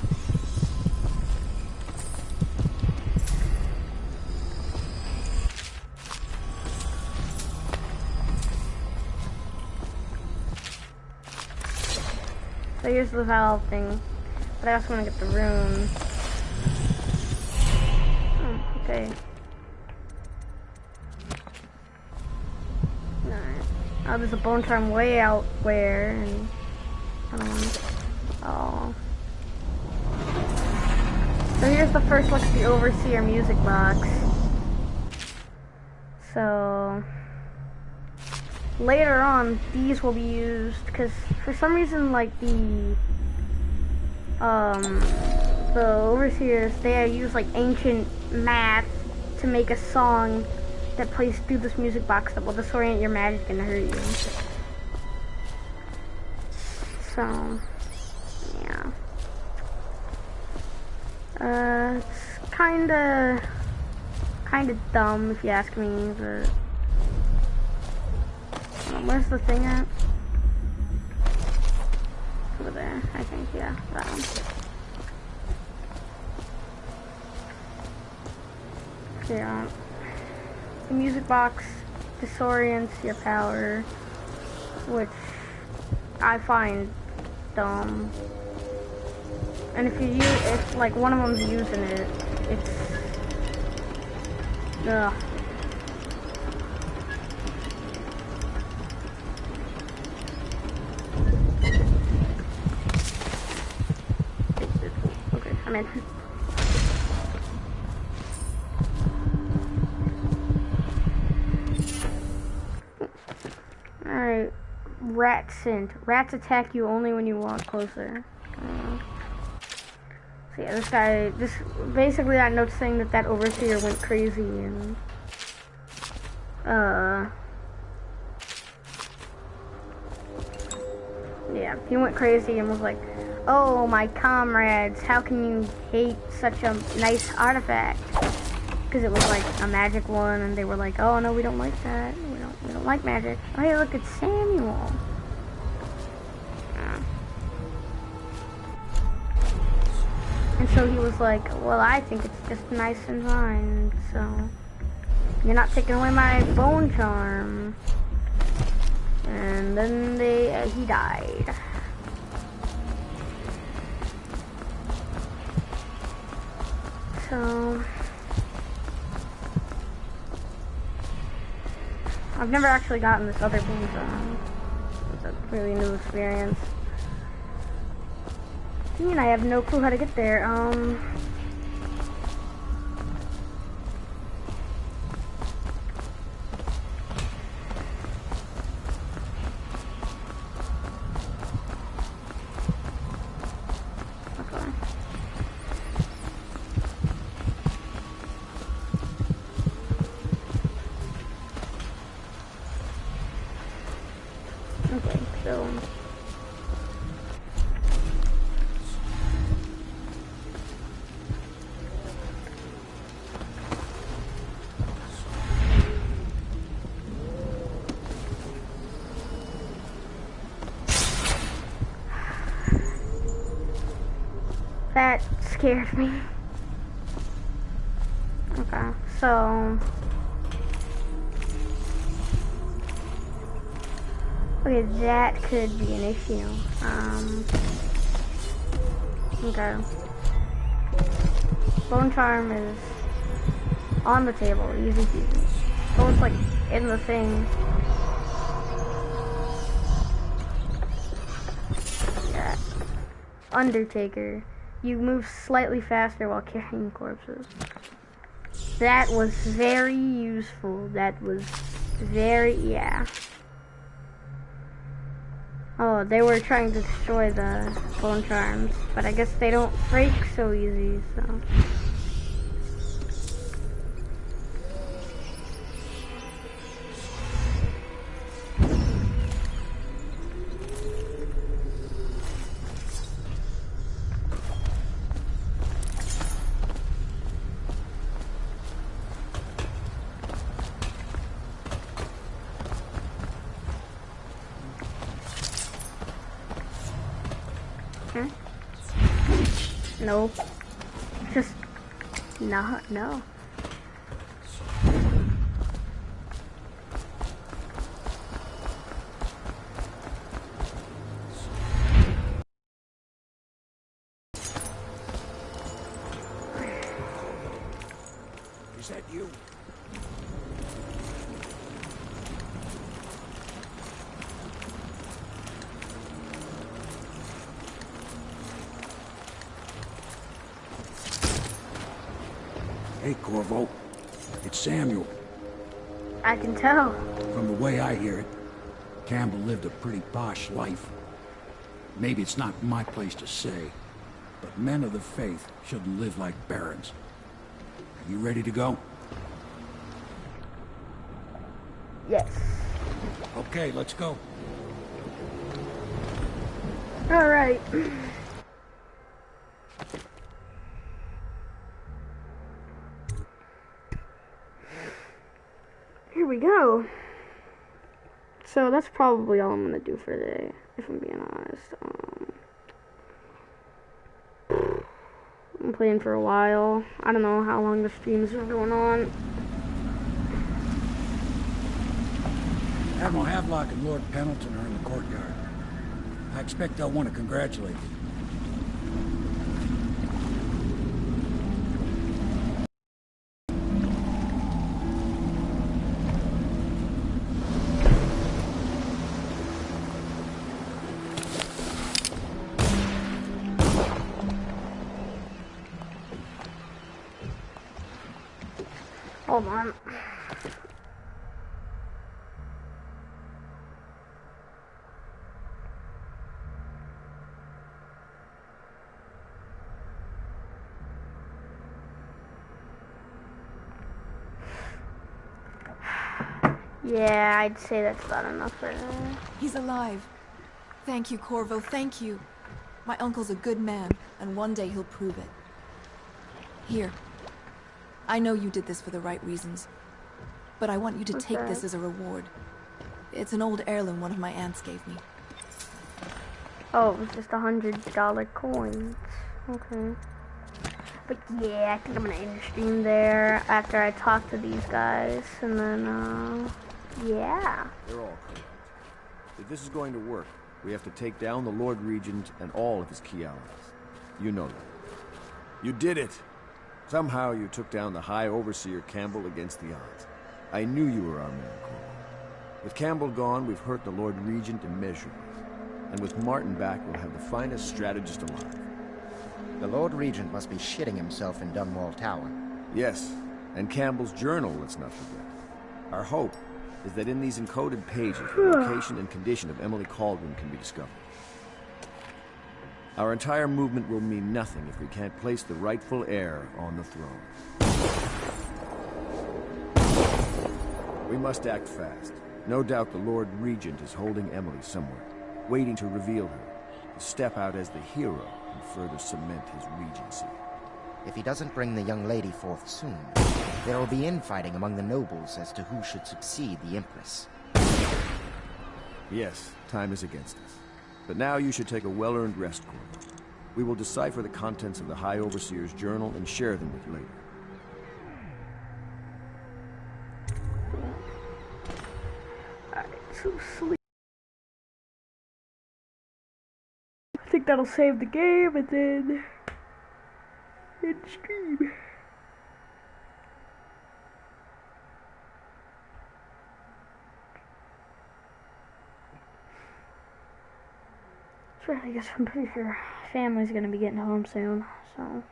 So here's the valve thing. But I also want to get the rune. Okay. Alright. Oh, there's a bone charm way out where, and oh. So here's the first look at the Overseer music box. So later on, these will be used because for some reason, like the Overseers, they use like ancient math to make a song that plays through this music box that will disorient your magic and hurt you. So, yeah. It's kinda dumb if you ask me, but where's the thing at? Over there, I think, yeah, that one. Yeah. The music box disorients your power, which I find dumb. And if like one of them's using it, it's ugh. Okay, I'm in. Alright, rat scent. Rats attack you only when you walk closer. So yeah, basically that note's saying that Overseer went crazy and, yeah, he went crazy and was like, oh, my comrades, how can you hate such a nice artifact? Because it was like a magic one, and they were like, oh no, we don't like that. We don't like magic. Oh hey, look, it's Samuel. Yeah. And so he was like, well, I think it's just nice and fine, so you're not taking away my bone charm. And then he died. So I've never actually gotten this other bone charm. It's a really new experience. And I have no clue how to get there. Okay, so That scared me. Okay, so... Okay, that could be an issue. Okay. Bone charm is on the table, easy peasy. So it's like in the thing. Yeah. Undertaker. You move slightly faster while carrying corpses. That was very useful. That was very, yeah. Oh, they were trying to destroy the bone charms, but I guess they don't break so easy, so. No. Just no. Is that you? Hey, Corvo. It's Samuel. I can tell. From the way I hear it, Campbell lived a pretty posh life. Maybe it's not my place to say, but men of the faith shouldn't live like barons. Are you ready to go? Yes. Okay, let's go. All right. Here we go. So that's probably all I'm gonna do for today, if I'm being honest. I'm playing for a while. I don't know how long the streams are going on. Admiral Havelock and Lord Pendleton are in the courtyard. I expect they'll want to congratulate you. Hold on. Yeah, I'd say that's not enough for her. He's alive. Thank you, Corvo, thank you. My uncle's a good man, and one day he'll prove it. Here. I know you did this for the right reasons, but I want you to take this as a reward. It's an old heirloom one of my aunts gave me. Oh, it was just $100 coins. Okay. But yeah, I think I'm gonna end the stream there after I talk to these guys, and then, yeah. They're all correct. If this is going to work, we have to take down the Lord Regent and all of his key allies. You know that. You did it! Somehow you took down the High Overseer Campbell against the odds. I knew you were our man, Corvo. With Campbell gone, we've hurt the Lord Regent immeasurably. And with Martin back, we'll have the finest strategist alive. The Lord Regent must be shitting himself in Dunwall Tower. Yes, and Campbell's journal, let's not forget. Our hope is that in these encoded pages, the location and condition of Emily Caldwin can be discovered. Our entire movement will mean nothing if we can't place the rightful heir on the throne. We must act fast. No doubt the Lord Regent is holding Emily somewhere, waiting to reveal her, to step out as the hero and further cement his regency. If he doesn't bring the young lady forth soon, there will be infighting among the nobles as to who should succeed the Empress. Yes, time is against us. But now you should take a well-earned rest, Corvo. We will decipher the contents of the High Overseer's journal and share them with you later. Alright, so sleep. I think that'll save the game and then end stream. So I guess I'm pretty sure family's gonna be getting home soon, so.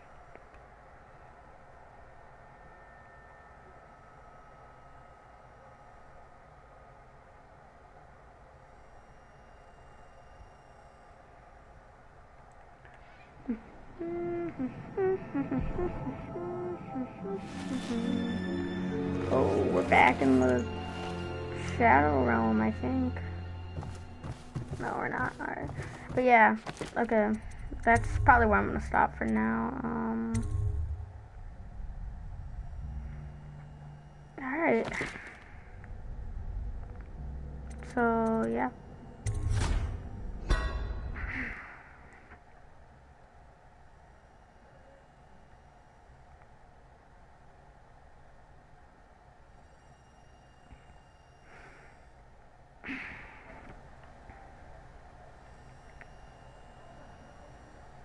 Oh, we're back in the Shadow Realm, I think. No, we're not. Alright. But yeah, okay. That's probably where I'm gonna stop for now. Alright. So, yeah.